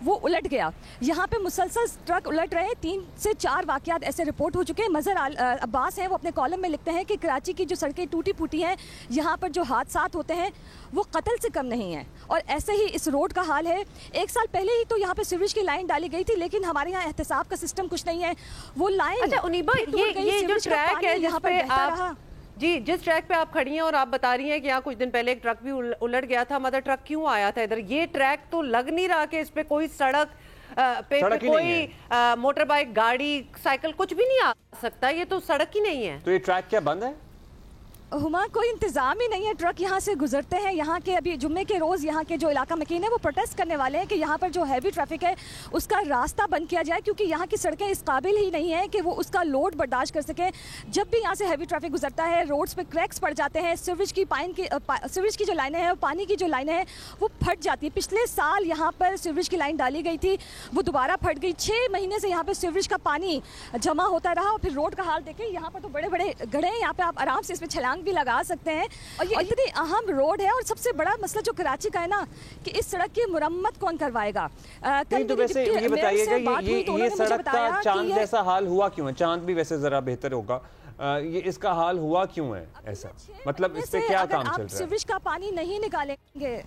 وہ الٹ گیا. یہاں پہ مسلسل ٹرک الٹ رہے ہیں, 3 سے 4 واقعات ایسے رپورٹ ہو چکے ہیں. مظہر عباس ہیں, وہ اپنے کالم میں لکھتے ہیں کہ کراچی کی جو سڑکیں ٹوٹی پھوٹی ہیں, یہاں پر جو حادثات ہوتے ہیں وہ قتل سے کم نہیں ہیں, اور ایسے ہی اس روڈ کا حال ہے. 1 سال پہلے ہی تو یہاں پہ سیوریج کی لائن ڈالی گئی تھی, لیکن ہمارے یہاں احتساب کا سسٹم کچھ نہیں ہے. وہ لائن اچھا انیبا, یہ جو ٹریک ہے جہاں پہ آپ جی جس ٹریک پہ آپ کھڑی ہیں اور آپ بتا رہی ہیں کہ یہاں کچھ دن پہلے ایک ٹرک بھی الٹ گیا تھا, مدر ٹرک کیوں آیا تھا ادھر؟ یہ ٹریک تو لگ نہیں رہا کہ اس پہ کوئی سڑک پہ کوئی موٹر بائک گاڑی سائیکل کچھ بھی نہیں آ سکتا, یہ تو سڑک ہی نہیں ہے. تو یہ ٹریک کیا بند ہے؟ ہما کوئی انتظام ہی نہیں ہے, ٹرک یہاں سے گزرتے ہیں. یہاں کے ابھی جمعے کے روز یہاں کے جو علاقہ مکین ہے وہ پروٹیسٹ کرنے والے ہیں کہ یہاں پر جو ہیوی ٹریفک ہے اس کا راستہ بند کیا جائے, کیونکہ یہاں کی سڑکیں اس قابل ہی نہیں ہیں کہ وہ اس کا لوڈ برداشت کر سکیں. جب بھی یہاں سے ہیوی ٹریفک گزرتا ہے روڈز پہ کریکس پڑ جاتے ہیں, سیوریج کی جو لائنیں ہیں, پانی کی جو لائنیں ہیں وہ پھٹ جاتی ہیں. پچھلے سال یہاں پر سیوریج کی لائن ڈالی گئی تھی, وہ دوبارہ پھٹ گئی. 6 مہینے سے یہاں پہ سیوریج کا پانی جمع ہوتا رہا, اور پھر روڈ کا حال دیکھیں. یہاں پر تو بڑے بڑے گڑھے ہیں, یہاں پہ آپ آرام سے اس پہ چھلانگ بھی لگا سکتے ہیں, اور یہ اتنی اہم روڈ ہے. اور سب سے بڑا مسئلہ جو کراچی کا ہے نا کہ اس سڑک کی مرمت کون کروائے گا؟ تو ویسے یہ بتائیے گا یہ سڑک کا چاند جیسا حال ہوا کیوں ہے؟ چاند بھی ویسے ذرا بہتر ہوگا, یہ اس کا حال ہوا کیوں ہے ایسا؟ مطلب اس پہ کیا کام چل رہا ہے؟ سیوریج کا پانی نہیں نکالیں گے,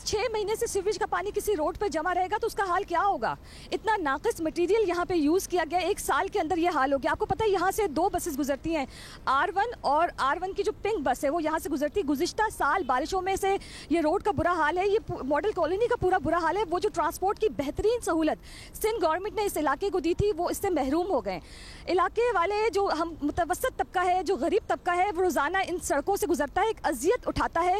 6 مہینے سے سیوریج کا پانی کسی روڈ پہ جمع رہے گا تو اس کا حال کیا ہوگا؟ اتنا ناقص مٹیریل یہاں پہ یوز کیا گیا, 1 سال کے اندر یہ حال ہو گیا. آپ کو پتہ ہے یہاں سے 2 بسز گزرتی ہیں, R1 اور R1 کی جو پنک بس ہے وہ یہاں سے گزرتی. گزشتہ سال بارشوں میں سے یہ روڈ کا برا حال ہے, یہ ماڈل کالونی کا پورا برا حال ہے. وہ جو ٹرانسپورٹ کی بہترین سہولت سندھ گورنمنٹ نے اس علاقے کو دی تھی وہ اس سے محروم ہو گئے. علاقے والے جو ہم متوسط طبقہ ہے, جو غریب طبقہ ہے, وہ روزانہ ان سڑکوں سے گزرتا ہے, ایک اذیت اٹھاتا ہے.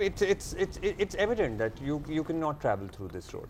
it's evident that you cannot travel through this road.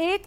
1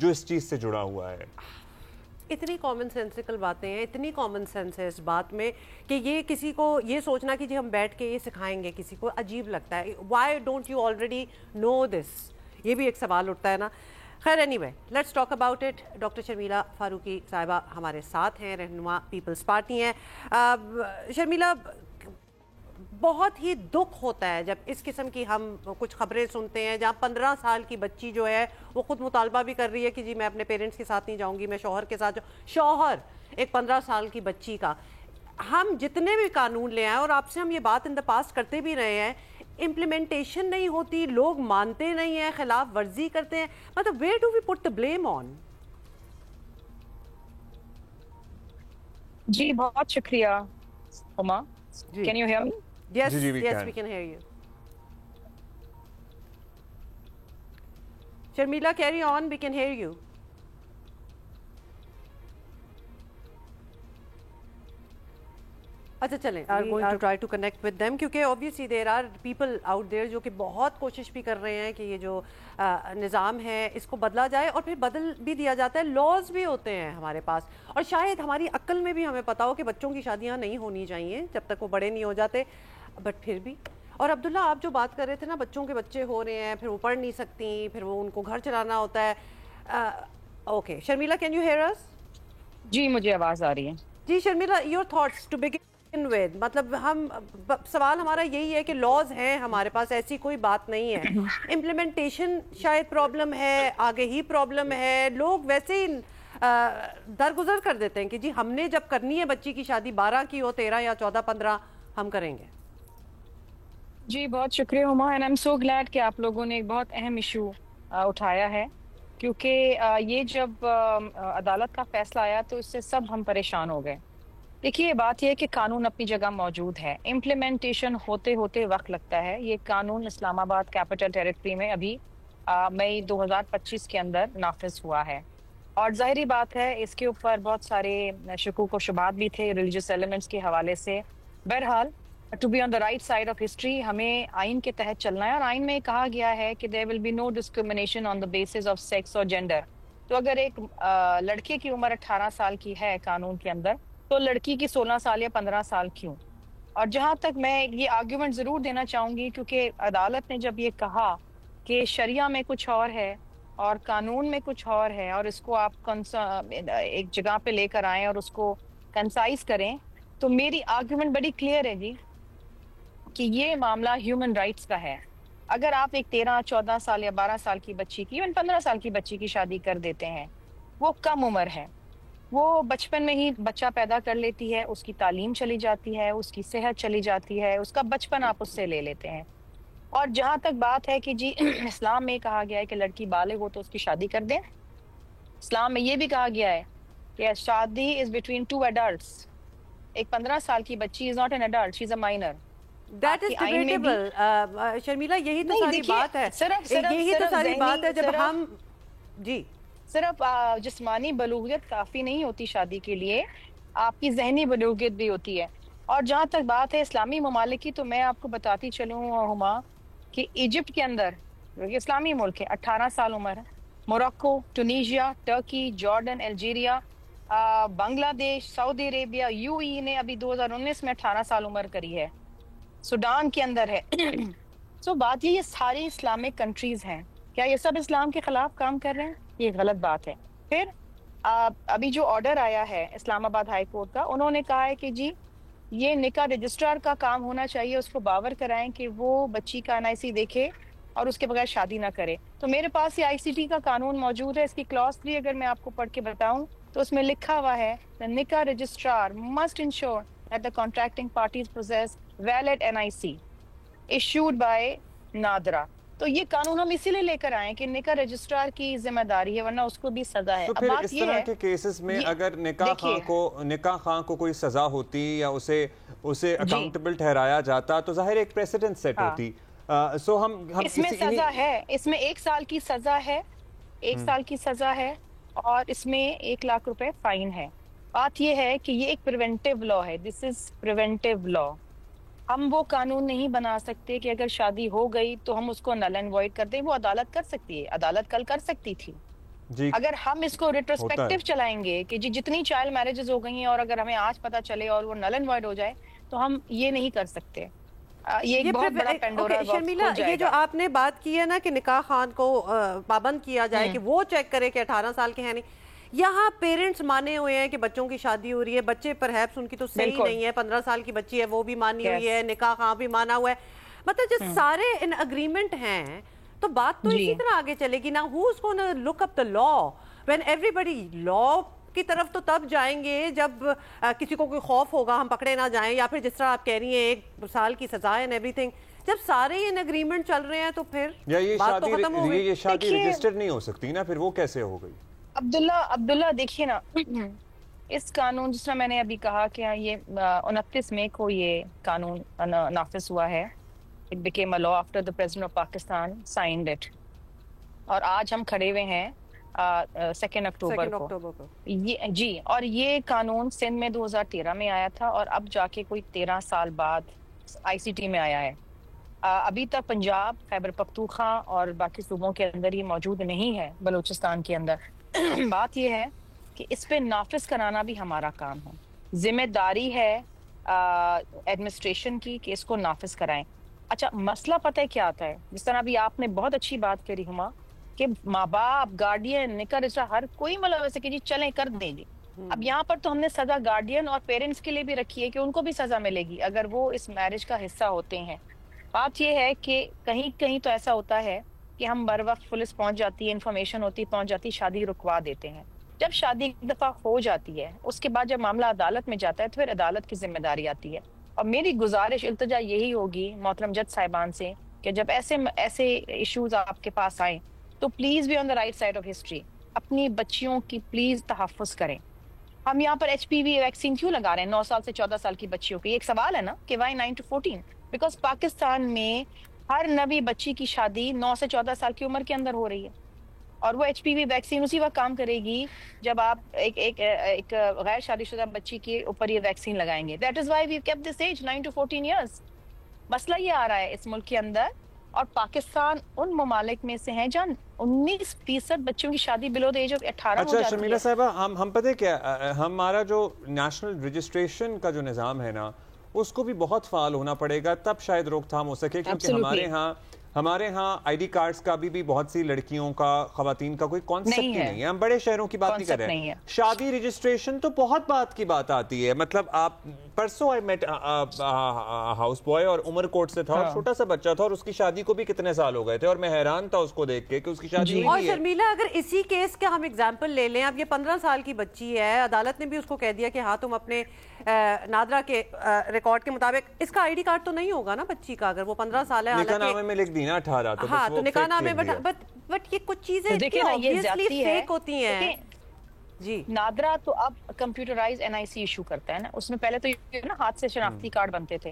جو اس چیز سے جڑا ہوا ہے. اتنی کامن سینسیکل باتیں ہیں, اتنی کامن سینس ہے اس بات میں کہ یہ کسی کو یہ سوچنا کہ جی ہم بیٹھ کے یہ سکھائیں گے کسی کو عجیب لگتا ہے. Why don't you already know this, یہ بھی ایک سوال اٹھتا ہے نا. خیر anyway let's talk about it. Doctor Sharmila Farooqui صاحبہ ہمارے ساتھ ہیں, رہنما پیپلز پارٹی ہیں. شرمیلا, بہت ہی دکھ ہوتا ہے جب اس قسم کی ہم کچھ خبریں سنتے ہیں جہاں 15 سال کی بچی جو ہے وہ خود مطالبہ بھی کر رہی ہے کہ جی میں اپنے پیرنٹس کے ساتھ نہیں جاؤں گی, میں شوہر کے ساتھ جاؤں. شوہر ایک 15 سال کی بچی کا. ہم جتنے بھی قانون لے آئیں, اور آپ سے ہم یہ بات ان دا پاسٹ کرتے بھی رہے ہیں, امپلیمنٹیشن نہیں ہوتی, لوگ مانتے نہیں ہیں, خلاف ورزی کرتے ہیں. مطلب where do we put the blame on? جی بہت شکریہ Huma. Can you hear me? Yes, yes, we can hear you. Sharmila, carry on, we can hear you. اچھا چلیں, are going to try to connect with them کیونکہ obviously there are people out there جو کہ بہت کوشش بھی کر رہے ہیں کہ یہ جو نظام ہے اس کو بدلا جائے, اور پھر بدل بھی دیا جاتا ہے. لاز بھی ہوتے ہیں ہمارے پاس, اور شاید ہماری عقل میں بھی ہمیں پتا ہو کہ بچوں کی شادیاں نہیں ہونی چاہیے جب تک وہ بڑے نہیں ہو جاتے, بٹ پھر بھی. اور عبداللہ, آپ جو بات کر رہے تھے نا, بچوں کے بچے ہو رہے ہیں, پھر وہ پڑھ نہیں سکتی, پھر وہ ان کو گھر چلانا ہوتا ہے. Okay Sharmila, can you hear us? جی مجھے آواز آ رہی ہے. جی Sharmila, your thoughts to begin with, مطلب ہم سوال ہمارا یہی ہے کہ لاز ہیں ہمارے پاس, ایسی کوئی بات نہیں ہے. امپلیمنٹیشن شاید پرابلم ہے, آگے ہی پرابلم ہے. لوگ ویسے ہی درگزر کر دیتے ہیں کہ جی ہم نے جب کرنی ہے بچی کی شادی, 12 کی ہو, 13 یا 14, 15, ہم کریں گے. جی بہت شکریہ ہما, and I am so glad کہ آپ لوگوں نے ایک بہت اہم ایشو اٹھایا ہے, کیونکہ یہ جب عدالت کا فیصلہ آیا تو اس سے سب ہم پریشان ہو گئے. دیکھیے بات یہ ہے کہ قانون اپنی جگہ موجود ہے, امپلیمنٹیشن ہوتے ہوتے وقت لگتا ہے. یہ قانون اسلام آباد کیپٹل ٹیریٹری میں ابھی مئی 2025 کے اندر نافذ ہوا ہے, اور ظاہری بات ہے اس کے اوپر بہت سارے شکوک و شبہات بھی تھے ریلیجیس ایلیمنٹس کے حوالے سے. بہرحال to be on the right side of history, ہمیں آئین کے تحت چلنا ہے, اور آئین میں کہا گیا ہے کہ there will be no discrimination on the basis of sex اور جینڈر. تو اگر ایک لڑکے کی عمر 18 سال کی ہے قانون کے اندر, تو لڑکی کی 16 سال یا 15 سال کیوں؟ اور جہاں تک میں یہ آرگیومنٹ ضرور دینا چاہوں گی, کیونکہ عدالت نے جب یہ کہا کہ شریعہ میں کچھ اور ہے اور قانون میں کچھ اور ہے, اور اس کو آپ ایک جگہ پہ لے کر آئیں اور اس کو کنسائز کریں, تو میری آرگیومنٹ بڑی کلیئر ہے جی کہ یہ معاملہ ہیومن رائٹس کا ہے. اگر آپ ایک 13, 14 سال یا 12 سال کی بچی کی, ایون 15 سال کی بچی کی شادی کر دیتے ہیں, وہ کم عمر ہے, وہ بچپن میں ہی بچہ پیدا کر لیتی ہے, اس کی تعلیم چلی جاتی ہے, اس کی صحت چلی جاتی ہے, اس کا بچپن آپ اس سے لے لیتے ہیں. اور جہاں تک بات ہے کہ جی اسلام میں کہا گیا ہے کہ لڑکی بالغ ہو تو اس کی شادی کر دیں, اسلام میں یہ بھی کہا گیا ہے کہ شادی از بٹوین 2 ایڈلٹس. ایک 15 سال کی بچی is not an adult, she is a minor. That is debatable. Sharmila, یہی تو ساری بات ہے, یہی تو ساری بات ہے. جب ہم جی صرف جسمانی بلوغیت کافی نہیں ہوتی شادی کے لیے, آپ کی ذہنی بلوغیت بھی ہوتی ہے. اور جہاں تک بات ہے اسلامی ممالک کی, تو میں آپ کو بتاتی چلوں ہما کہ ایجپٹ کے اندر, جو کہ اسلامی ملک ہے, 18 سال عمر ہے. Morocco, Tunisia, Turkey, Jordan, Algeria, Bangladesh, Saudi Arabia, U E نے ابھی 2019 میں 18 سال عمر کری ہے. سوڈان کے اندر ہے. سو بات یہ ساری اسلامک کنٹریز ہیں, کیا یہ سب اسلام کے خلاف کام کر رہے ہیں؟ یہ غلط بات ہے. پھر ابھی جو آرڈر آیا ہے اسلام آباد ہائی کورٹ کا, انہوں نے کہا ہے کہ جی یہ نکاح رجسٹرار کا کام ہونا چاہیے, اس کو باور کرائیں کہ وہ بچی کا NIC دیکھے اور اس کے بغیر شادی نہ کرے. تو میرے پاس یہ ICT کا قانون موجود ہے, اس کی کلاس 3 اگر میں آپ کو پڑھ کے بتاؤں تو اس میں لکھا ہوا ہے, the نکاح registrar must ensure that the contracting parties possess valid NIC issued by NADRA. تو یہ قانون ہم اسی لیے لے کر آئے کہ نکاح رجسٹرار کی ذمہ داری ہے, ورنہ اس کو بھی سزا ہے. تو پھر اس طرح کے کیسز میں اگر نکاح خواہ کو کوئی سزا ہوتی یا اسے اکاؤنٹیبل ٹھہرایا جاتا, تو ظاہر ایک پریسیڈنٹ سیٹ ہوتی. سو ہم اس میں سزا ہے, اس میں 1 سال کی سزا ہے, 1 سال کی سزا ہے, اور اس میں 1 لاکھ روپے فائن ہے. بات یہ ہے کہ یہ ایک پریونٹیو لا ہے, دس از پریونٹیو لا. ہم وہ قانون نہیں بنا سکتے کہ اگر شادی ہو گئی تو ہم اس کو نل اینڈ وائڈ کر دیں. وہ عدالت کر سکتی ہے, عدالت کل کر سکتی تھی, جی اگر ہم اس کو ریٹروسپیکٹو چلائیں گے کہ جی جتنی چائلڈ میرجز ہو گئی ہیں اور اگر ہمیں آج پتہ چلے اور وہ نل اینڈ وائڈ ہو جائے تو ہم یہ نہیں کر سکتے. یہ ایک بہت بڑا پینڈورا باکس شرمیلا، کھل جائے یہ جو گا. آپ نے بات کی ہے نا کہ نکاح خوان کو پابند کیا جائے کہ وہ چیک کرے کہ 18 سال کے ہیں نہیں، یہاں پیرنٹس مانے ہوئے ہیں کہ بچوں کی شادی ہو رہی ہے، بچے پرہیپس ان کی تو صحیح نہیں ہے، 15 سال کی بچی ہے وہ بھی مانی ہوئی ہے، نکاح خوان بھی مانا ہوا ہے، مطلب جو سارے ان اگریمنٹ ہیں تو بات تو اسی طرح آگے چلے گی نا. who's gonna look up the law when everybody law کی طرف تو تب جائیں گے جب کسی کو کوئی خوف ہوگا ہم پکڑے نہ جائیں، یا پھر جس طرح آپ کہہ رہی ہیں 1 سال کی سزا اینڈ ایوری تھنگ. جب سارے ان اگریمنٹ چل رہے ہیں تو پھر یہ بات تو ختم ہو گئی. یہ شادی رجسٹرڈ نہیں ہو سکتی نا، پھر وہ کیسے ہو گئی؟ عبداللہ دیکھیے نا، اس قانون جس طرح میں نے ابھی کہا کہ یہ 29 مئی کو یہ قانون نافذ ہوا ہے. It became a law after the President of Pakistan signed it. اور آج ہم کھڑے ہوئے ہیں 2 اکتوبر کو. جی، اور یہ قانون سندھ میں 2013 میں آیا تھا اور اب جا کے کوئی 13 سال بعد ICT میں آیا ہے. ابھی تک پنجاب، خیبر پختونخوا اور باقی صوبوں کے اندر یہ موجود نہیں ہے، بلوچستان کے اندر. بات یہ ہے کہ اس پہ نافذ کرانا بھی ہمارا کام ہے، ذمہ داری ہے ایڈمنسٹریشن کی کہ اس کو نافذ کرائیں. اچھا، مسئلہ پتہ ہے کیا آتا ہے؟ جس طرح ابھی آپ نے بہت اچھی بات کری ہما کہ ماں باپ، گارڈین، نکاح رجسٹر ہر کوئی ملوث ہے کہ جی چلیں کر دیں جی. اب یہاں پر تو ہم نے سزا گارڈین اور پیرنٹس کے لیے بھی رکھی ہے کہ ان کو بھی سزا ملے گی اگر وہ اس میرج کا حصہ ہوتے ہیں. بات یہ ہے کہ کہیں تو ایسا ہوتا ہے کہ ہم بر وقت پولیس پہنچ جاتی ہے، انفارمیشن ہوتی پہنچ جاتی، شادی رکوا دیتے ہیں. جب شادی ایک دفعہ ہو جاتی ہے اس کے بعد جب معاملہ عدالت میں جاتا ہے تو پھر عدالت کی ذمہ داری آتی ہے. اور میری گزارش التجا یہی ہوگی محترم جج صاحبان سے کہ جب ایسے ایشوز آپ کے پاس آئیں تو please be on the right side of history. اپنی بچیوں کی پلیز تحفظ کریں. ہم یہاں پر HPV ویکسین کیوں لگا رہے ہیں 9 سال سے 14 سال کی بچیوں کی؟ ایک سوال ہے نا کہ وائی 9 to 14؟ بیکاز پاکستان میں ہر نویں بچی کی شادی 9 سے 14 سال کی عمر کے اندر ہو رہی ہے اور وہ HPV ویکسین اسی وقت کام کرے گی جب آپ ایک غیر شادی شدہ بچی کے اوپر یہ ویکسین لگائیں گے. That is why we kept this age 9 to 14 years. مسئلہ یہ آ رہا ہے اس ملک کے اندر، اور پاکستان ان ممالک میں سے ہیں جہاں 19% بچوں کی شادی بلو دا ایج آف 18 ہو جاتی ہے. اچھا شرمیلا صاحبہ، ہم پتہ کیا، ہمارا جو نیشنل رجسٹریشن کا جو نظام ہے نا اس کو بھی بہت فعال ہونا پڑے گا، تب شاید روک تھام ہو سکے. کیونکہ ہمارے ہاں ID کارڈز کا بھی بہت سی لڑکیوں کا، خواتین کا کوئی کانسیپٹ ہی نہیں ہے. ہم بڑے شہروں کی بات نہیں کر رہے ہیں. شادی رجسٹریشن تو بہت بات کی بات آتی ہے. مطلب آپ پرسوں آئی میٹ ہاؤس بوائے اور عمر کوٹ سے تھا اور چھوٹا سا بچہ تھا اور اس کی شادی کو بھی کتنے سال ہو گئے تھے اور میں حیران تھا اس کو دیکھ کے کہ اس کی شادی. اور شرمیلا، اگر اسی کیس کا ہم ایگزامپل لے لیں، اب یہ 15 سال کی بچی ہے، عدالت نے بھی اس کو کہہ دیا کہ ہاں تم اپنے نادرا کے ریکارڈ کے مطابق، اس کا ID کارڈ تو نہیں ہوگا نا بچی کا اگر وہ 15 سال ہے. نکاح نامے میں لکھ دی نا 18، تو ہاں تو نکاح نامے، بٹ یہ کچھ چیزیں obviously فیک ہوتی ہیں. جی، نادرا تو اب کمپیوٹرائز NIC ایشو کرتا ہے نا. اس میں پہلے تو یہ نا ہاتھ سے شناختی کارڈ بنتے تھے،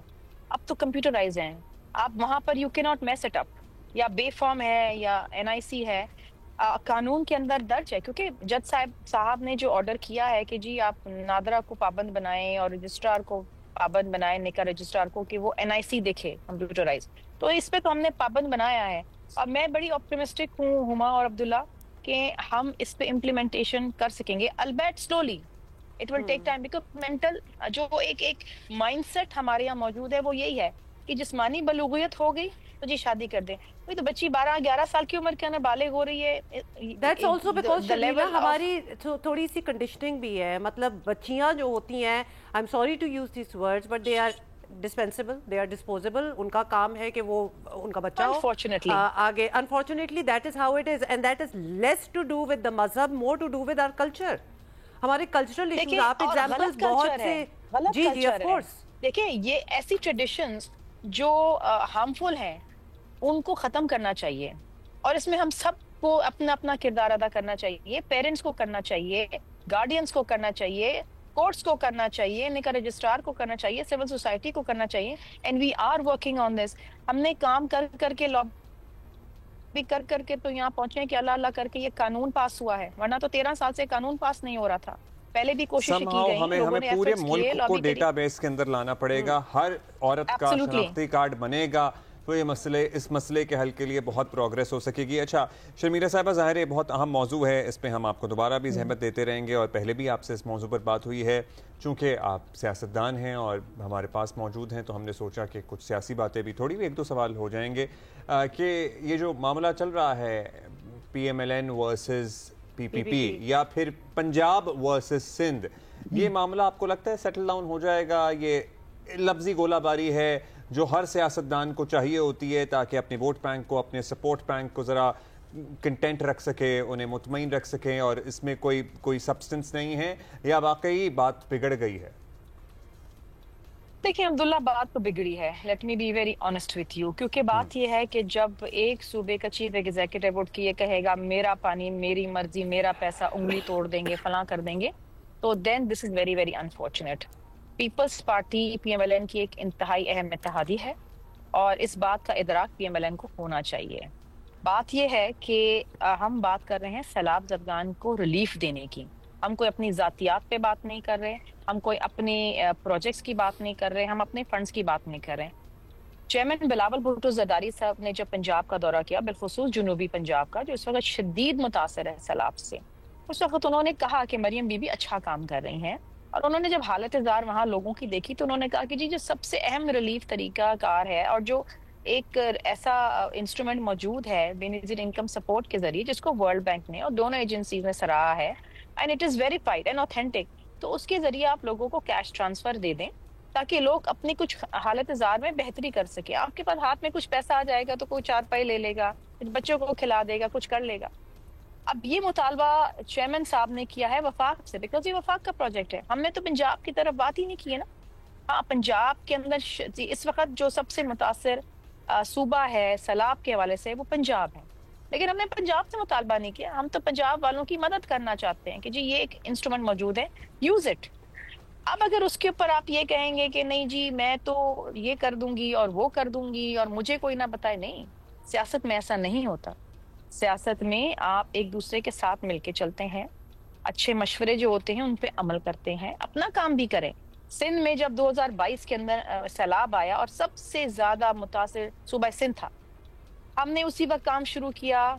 اب تو کمپیوٹرائز ہیں. آپ وہاں پر یو کی ناٹ میس اٹ اپ، یا بے فارم ہے یا NIC ہے، قانون کے اندر درج ہے. کیونکہ جج صاحب نے جو آرڈر کیا ہے کہ جی آپ نادرا کو پابند بنائیں اور رجسٹرار کو پابند بنائیں، نکاح رجسٹرار کو، کہ وہ NIC دیکھے کمپیوٹرائز. تو اس پہ تو ہم نے پابند بنایا ہے. اور میں بڑی آپٹیمسٹک ہوں ہما اور عبداللہ کہ ہم اس پہ امپلیمنٹیشن کر سکیں گے، albeit slowly. It will take time, because mental جو ایک مائنڈ سیٹ ہمارے یہاں موجود ہے وہ یہی ہے کہ جسمانی بلوغیت ہو گئی تو جی شادی کر دیں. وہی تو بچی 12-11 سال کی عمر کے اندر بالغ ہو رہی ہے. دیٹس آلسو بیکاز ہماری تھوڑی سی کنڈیشننگ بھی ہے. مطلب بچیاں جو ہوتی ہیں، I am sorry to use these words, but they are dispensable, they are disposable. ان کا کام ہے کہ وہ ان کا بچہ ہو آگے. Unfortunately that is how it is, and that is less to do with the مذہب، more to do with our culture, ہمارے کلچرل ایشوز. آپ ایگزامپلز بہت سے. جی جی آف کورس. دیکھیں یہ ایسی ٹریڈیشنز جو ہارمفل ہیں ان کو ختم کرنا چاہیے، اور اس میں ہم سب کو اپنا اپنا کردار ادا کرنا چاہیے. پیرنٹس کو کرنا چاہیے، گارڈینس کو کرنا چاہیے، کورٹس کو کرنا چاہیے، نکاح رجسٹرار کو کرنا چاہیے، سول سوسائٹی کو کرنا چاہیے. And we are working on this. ہم نے کام کر کے لابی کر کے تو یہاں پہنچے کہ اللہ اللہ کر کے یہ قانون پاس ہوا ہے، ورنہ تو 13 سال سے قانون پاس نہیں ہو رہا تھا. پہلے بھی کوشش کی گئی، ہمیں پورے ملک کو ڈیٹا بیس کے اندر لانا پڑے گا. ہر عورت کا شناختی کارڈ بنے گا، تو یہ اس مسئلے کے حل کے لیے بہت پروگریس ہو سکے گی. اچھا شرمیلا صاحبہ، ظاہر ہے بہت اہم موضوع ہے، اس پہ ہم آپ کو دوبارہ بھی زحمت دیتے رہیں گے، اور پہلے بھی آپ سے اس موضوع پر بات ہوئی ہے. چونکہ آپ سیاستدان ہیں اور ہمارے پاس موجود ہیں، تو ہم نے سوچا کہ کچھ سیاسی باتیں بھی، تھوڑی بھی ایک دو سوال ہو جائیں گے کہ یہ جو معاملہ چل رہا ہے P M L N versus P P P یا پھر پنجاب ورسز سندھ، یہ معاملہ آپ کو لگتا ہے سیٹل ڈاؤن ہو جائے گا؟ یہ لفظی گولہ باری ہے جو ہر سیاستدان کو چاہیے ہوتی ہے تاکہ اپنے ووٹ بینک کو، اپنے سپورٹ بینک کو ذرا کنٹینٹ رکھ سکے، انہیں مطمئن رکھ سکیں، اور اس میں کوئی سبسٹنس نہیں ہے، یا واقعی بات بگڑ گئی ہے؟ دیکھیں عبداللہ، بات تو بگڑی ہے. Let me be very honest with you. کیونکہ بات یہ ہے کہ جب ایک صوبے کا چیف ایگزیکٹو اٹھ کے یہ کہے گا میرا پانی، میری مرضی، میرا پیسہ، انگلی توڑ دیں گے، فلاں کر دیں گے، تو then this is very very unfortunate. Peoples Party P M L N کی ایک انتہائی اہم اتحادی ہے، اور اس بات کا ادراک پی ایم ایل این کو ہونا چاہیے. بات یہ ہے کہ ہم بات کر رہے ہیں سیلاب زدگان کو ریلیف دینے کی. ہم کوئی اپنی ذاتیات پہ بات نہیں کر رہے، ہم کوئی اپنے پروجیکٹس کی بات نہیں کر رہے، ہم اپنے فنڈز کی بات نہیں کر رہے. چیئرمین بلاول بھٹو زرداری صاحب نے جب پنجاب کا دورہ کیا، بالخصوص جنوبی پنجاب کا جو اس وقت شدید متاثر ہے سیلاب سے، اس وقت انہوں نے کہا کہ مریم بی بی اچھا کام کر رہی ہیں. اور انہوں نے جب حالت زار وہاں لوگوں کی دیکھی تو انہوں نے کہا کہ جی جو سب سے اہم ریلیف طریقہ کار ہے، اور جو ایک ایسا انسٹرومنٹ موجود ہے بے نظیر انکم سپورٹ کے ذریعے، جس کو ورلڈ بینک نے اور دونوں ایجنسیز نے سراہا ہے، and it is verified and authentic, تو اس کے ذریعے آپ لوگوں کو کیش ٹرانسفر دے دیں تاکہ لوگ اپنی کچھ حالت زار میں بہتری کر سکے. آپ کے پاس ہاتھ میں کچھ پیسہ آ جائے گا تو کوئی چارپائی لے لے گا، کچھ بچوں کو کھلا دے گا، کچھ کر لے گا. اب یہ مطالبہ چیئرمین صاحب نے کیا ہے وفاق سے، بیکاز یہ وفاق کا پروجیکٹ ہے. ہم نے تو پنجاب کی طرف بات ہی نہیں کی ہے نا. ہاں، پنجاب کے اندر اس وقت جو سب سے متاثر صوبہ ہے سیلاب کے حوالے سے وہ پنجاب ہے، لیکن ہم نے پنجاب سے مطالبہ نہیں کیا. ہم تو پنجاب والوں کی مدد کرنا چاہتے ہیں کہ جی یہ ایک انسٹرومنٹ موجود ہے، یوز اٹ. اب اگر اس کے اوپر آپ یہ کہیں گے کہ نہیں جی میں تو یہ کر دوں گی اور وہ کر دوں گی اور مجھے کوئی نہ بتائے، نہیں، سیاست میں ایسا نہیں ہوتا. سیاست میں آپ ایک دوسرے کے ساتھ مل کے چلتے ہیں، اچھے مشورے جو ہوتے ہیں ان پہ عمل کرتے ہیں، اپنا کام بھی کریں. سندھ میں جب 2022 کے اندر سیلاب آیا اور سب سے زیادہ متاثر صوبہ سندھ تھا، ہم نے اسی وقت کام شروع کیا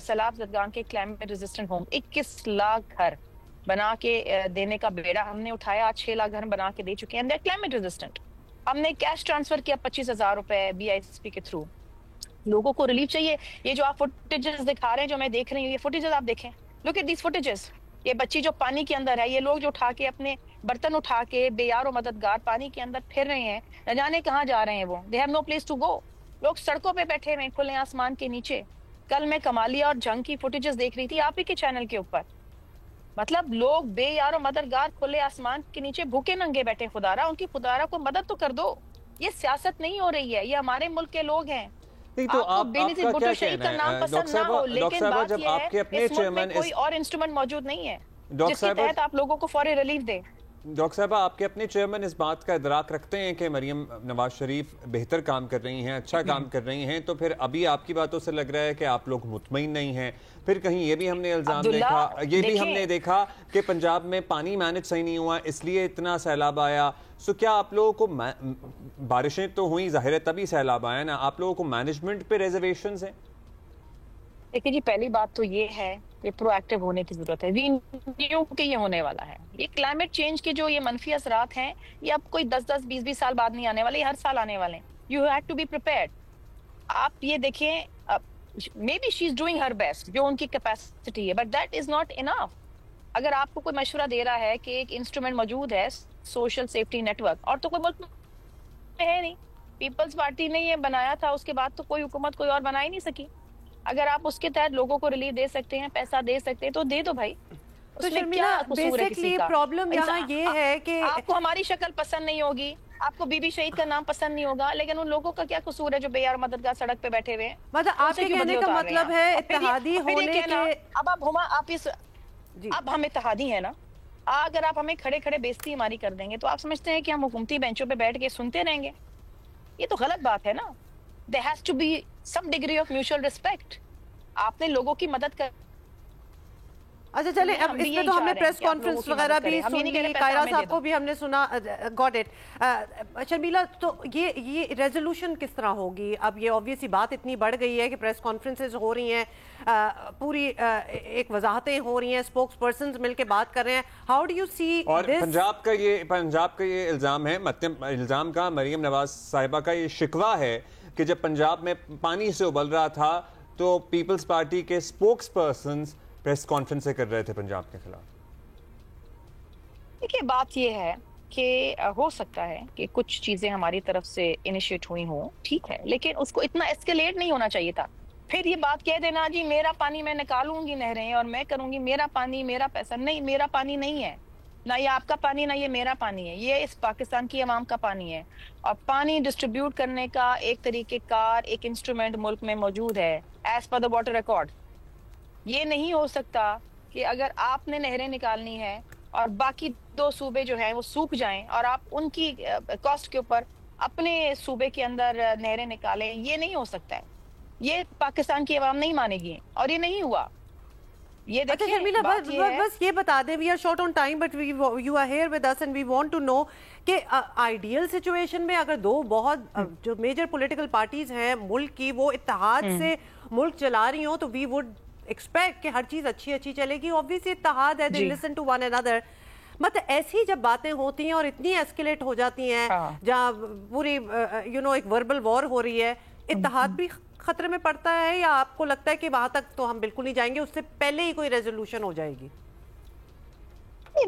سیلاب زدگان کے کلائمیٹ ریزسٹنٹ ہوم. 21 لاکھ گھر بنا کے دینے کا بیڑا ہم نے اٹھایا. 6 لاکھ گھر بنا کے دے چکے ہیں، کلائمیٹ ریزسٹنٹ. ہم نے کیش ٹرانسفر کیا 25,000 روپے بی آئی ایس پی کے تھرو. لوگوں کو ریلیف چاہیے. یہ جو آپ فوٹیجز دکھا رہے ہیں، جو میں دیکھ رہی ہوں، یہ فوٹیجز آپ دیکھیں، لک ایٹ دیز فوٹیجز. یہ بچی جو پانی کے اندر ہے، یہ لوگ جو اٹھا کے اپنے برتن اٹھا کے بے یار و مددگار پانی کے اندر پھر رہے ہیں، نہ جانے کہاں جا رہے ہیں وہ. They have no place to go. لوگ سڑکوں پہ بیٹھے ہوئے ہیں کھلے آسمان کے نیچے. کل میں کمالیہ اور جنگ کی فوٹیجز دیکھ رہی تھی آپ ہی کے چینل کے اوپر. مطلب لوگ بے یار و مددگار کھلے آسمان کے نیچے بھوکے ننگے بیٹھے. خدارا ان کی خدارا کو مدد تو کر دو. یہ سیاست نہیں ہو رہی ہے، یہ ہمارے ملک کے لوگ ہیں. تو آپ کا کیا کہنا ہے ڈاکٹر صاحبہ، جب آپ کے اپنے چیئرمین کوئی اور انسٹرومنٹ موجود نہیں ہے جس کے تحت آپ لوگوں کو فوری ریلیف دیں؟ ڈاکٹر صاحبہ، آپ کے اپنے چیئرمین اس بات کا ادراک رکھتے ہیں کہ مریم نواز شریف بہتر کام کر رہی ہیں، اچھا کام کر رہی ہیں، تو پھر ابھی آپ کی باتوں سے لگ رہا ہے کہ آپ لوگ مطمئن نہیں ہیں. پھر کہیں یہ بھی ہم نے الزام دیکھا، یہ بھی ہم نے دیکھا کہ پنجاب میں پانی مینج صحیح نہیں ہوا، اس لیے اتنا سیلاب آیا. سو کیا آپ لوگوں کو، بارشیں تو ہوئیں ظاہر ہے تبھی سیلاب آیا نا، آپ لوگوں کو مینجمنٹ پہ ریزرویشنز ہیں؟ دیکھیں جی، پہلی بات تو یہ ہے کہ پرو ایکٹیو ہونے کی ضرورت ہے. وی نیو کہ یہ ہونے والا ہے. یہ کلائمیٹ چینج کے جو یہ منفی اثرات ہیں، یہ اب کوئی 10 20 سال بعد نہیں آنے والے، یہ ہر سال آنے والے ہیں. You have to be prepared. آپ یہ دیکھیں، maybe she is doing her best جو ان کی کیپیسٹی ہے، but that is not enough. اگر آپ کو کوئی مشورہ دے رہا ہے کہ ایک انسٹرومنٹ موجود ہے سوشل سیفٹی نیٹ ورک، اور تو کوئی ملک میں ہے نہیں، پیپلز پارٹی نے یہ بنایا تھا، اس کے بعد تو کوئی حکومت کوئی اور بنا ہی نہیں سکی. اگر آپ اس کے تحت لوگوں کو ریلیف دے سکتے ہیں، پیسہ دے سکتے ہیں، تو دے دو بھائی. تو شرمیلا، بیسکلی پرابلم یہاں یہ ہے کہ آپ کو ہماری شکل پسند نہیں ہوگی، آپ کو بی بی شہید کا نام پسند نہیں ہوگا، لیکن ان لوگوں کا کیا قصور ہے جو بے یار مددگار سڑک پہ بیٹھے ہوئے ہیں؟ مطلب آپ کے کہنے کا مطلب ہے اتحادی ہونے کے، اب ہم اتحادی ہیں نا. اگر آپ ہمیں کھڑے کھڑے بےزتی ہماری کر دیں گے تو آپ سمجھتے ہیں کہ ہم حکومتی بینچوں پہ بیٹھ کے سنتے رہیں گے؟ یہ تو غلط بات ہے نا. There has to be some degree of mutual respect. آپ نے لوگوں کی مدد اچھا چلیں اب اس میں تو ہم نے پریس کانفرنس وغیرہ بھی سنی، قائرہ صاحب کو بھی ہم نے سنا. Got it. شرمیلا تو یہ ریزولوشن کس طرح ہوگی؟ اب یہ آبویسلی بات اتنی بڑھ گئی ہے کہ پریس کانفرنسز ہو رہی ہیں, پوری ایک وضاحتیں ہو رہی ہیں, اسپوکس پرسنز مل کے بات کر رہے ہیں. ہاؤ ڈو یو سی اور پنجاب کا یہ الزام ہے, الزام کا مریم نواز صاحبہ کا یہ شکوہ ہے کہ جب پنجاب میں پانی سے ابل رہا تھا تو پیپلز پارٹی کے اسپوکس پرسنز پریس کانفرنس سے کر رہے تھے پنجاب کے خلاف. دیکھیے بات یہ ہے کہ ہو سکتا ہے کہ کچھ چیزیں ہماری طرف سے انیشیٹ ہوئی ہوں, ٹھیک ہے, لیکن اس کو اتنا ایسکیلیٹ نہیں ہونا چاہیے تھا. پھر یہ بات کہہ دینا جی میرا پانی میں نکالوں گی نہریں اور میں کروں گی, میرا پانی میرا پیسہ. نہیں, میرا پانی نہیں ہے, نہ یہ آپ کا پانی, نہ یہ میرا پانی ہے, یہ اس پاکستان کی عوام کا پانی ہے. اور پانی ڈسٹریبیوٹ کرنے کا ایک طریقہ کار, ایک انسٹرومنٹ ملک میں موجود ہے as per the water record. یہ نہیں ہو سکتا کہ اگر آپ نے نہریں نکالنی ہے اور باقی 2 صوبے جو ہیں وہ سوکھ جائیں اور آپ ان کی کاسٹ کے اوپر اپنے صوبے کے اندر نہریں نکالیں. یہ نہیں ہو سکتا ہے, یہ پاکستان کی عوام نہیں مانے گی, اور یہ نہیں ہوا. یہ شرمیلا بس یہ بتا دیں, we are short on time but you are here with us and we want to know کہ آئیڈیل سچویشن میں اگر 2 بہت جو میجر پولیٹیکل پارٹیز ہیں ملک کی وہ اتحاد سے ملک چلا رہی ہوں تو وی وڈ ایکسپیکٹ کہ ہر چیز اچھی چلے گی. obviously اتحاد ہے, they listen to one another. مطلب ایسی جب باتیں ہوتی ہیں اور اتنی ایسکیلیٹ ہو جاتی ہیں جہاں پوری ایک وربل وار ہو رہی ہے, اتحاد بھی خطرے میں پڑتا ہے یا آپ کو لگتا ہے کہ وہاں تک تو ہم بالکل نہیں جائیں گے, اس سے پہلے ہی کوئی ریزولوشن ہو جائے گی؟